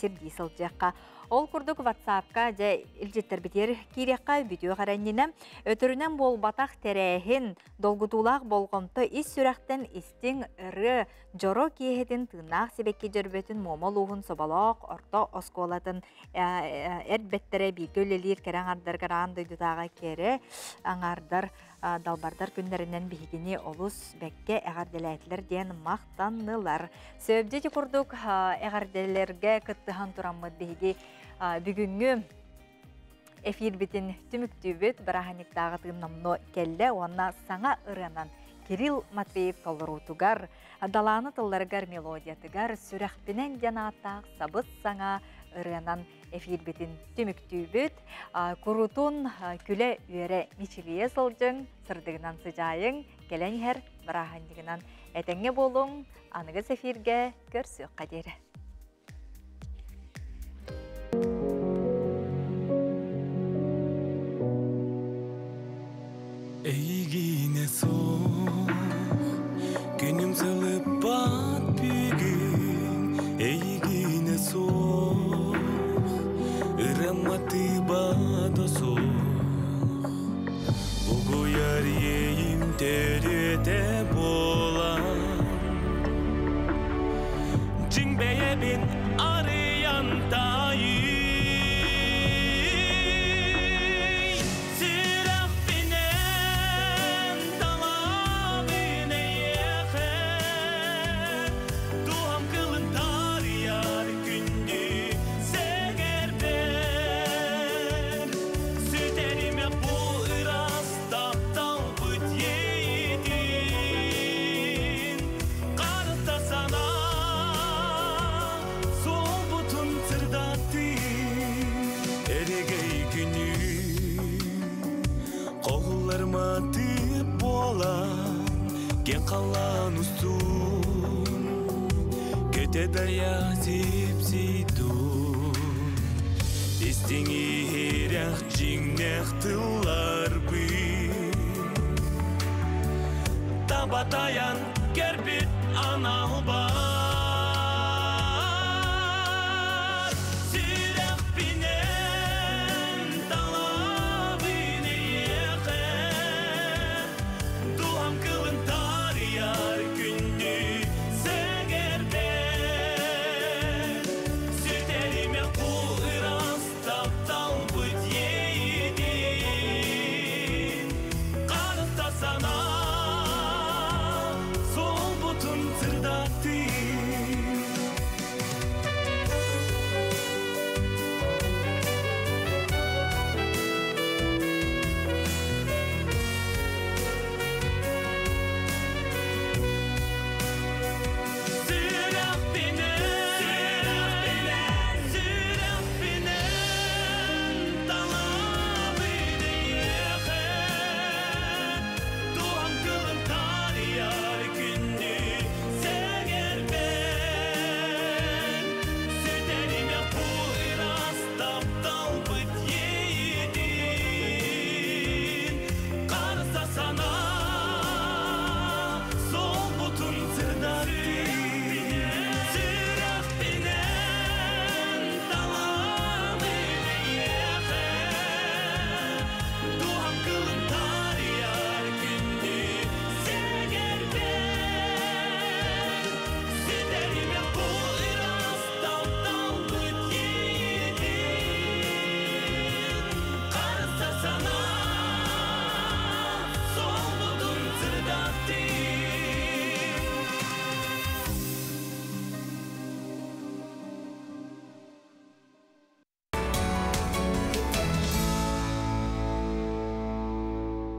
сердей сылжаққа. Ол курдук WhatsApp-ка жа илжеттер битер кирекка видео гараннина өтөрүнөн бол батак терехин долгутулак болгонто ис сүрәктен истин ыры жоро киехетин тынаак себекке жөрбөтүн момолугун соболок орто осколатын эрбеттере бигөлелир кераңардар гараан дойдутага кере аңардар далбардар күннәреннән бигини олус бәкке әгәрделәтләр дигән мактаннылар. Сөбдети курдук әгәрделәргә кыттыхан тураммыт биги бүгүнгү эфир битин түмүктүбөт бараханиктагы тыгыннамно келле онна саңа ыранан Кирилл Матвеев толорутугар даланы тылларгар мелодиятыгар сүрәхпинен жанаатак сабыз саңа ыранан эфир битин түмүктүбөт курутун күле үере мичилие сылжың сырдыгынан сыжайың келенхер барахандыгынан этеңге болуң аныгыз эфирге көрсөк кадери. Эйгине соқ, күнім сылып бат бүгін. Эйгине соқ, ыраматы бада соқ. Бұғыяр ейім төрете болам. Жіңбeye бен арыяндайым. Ген қалан ұстун, көте дая зеп-зейтун. Истеңі ерек жеңнек тылар бүй. Табатаян кербет анал бар.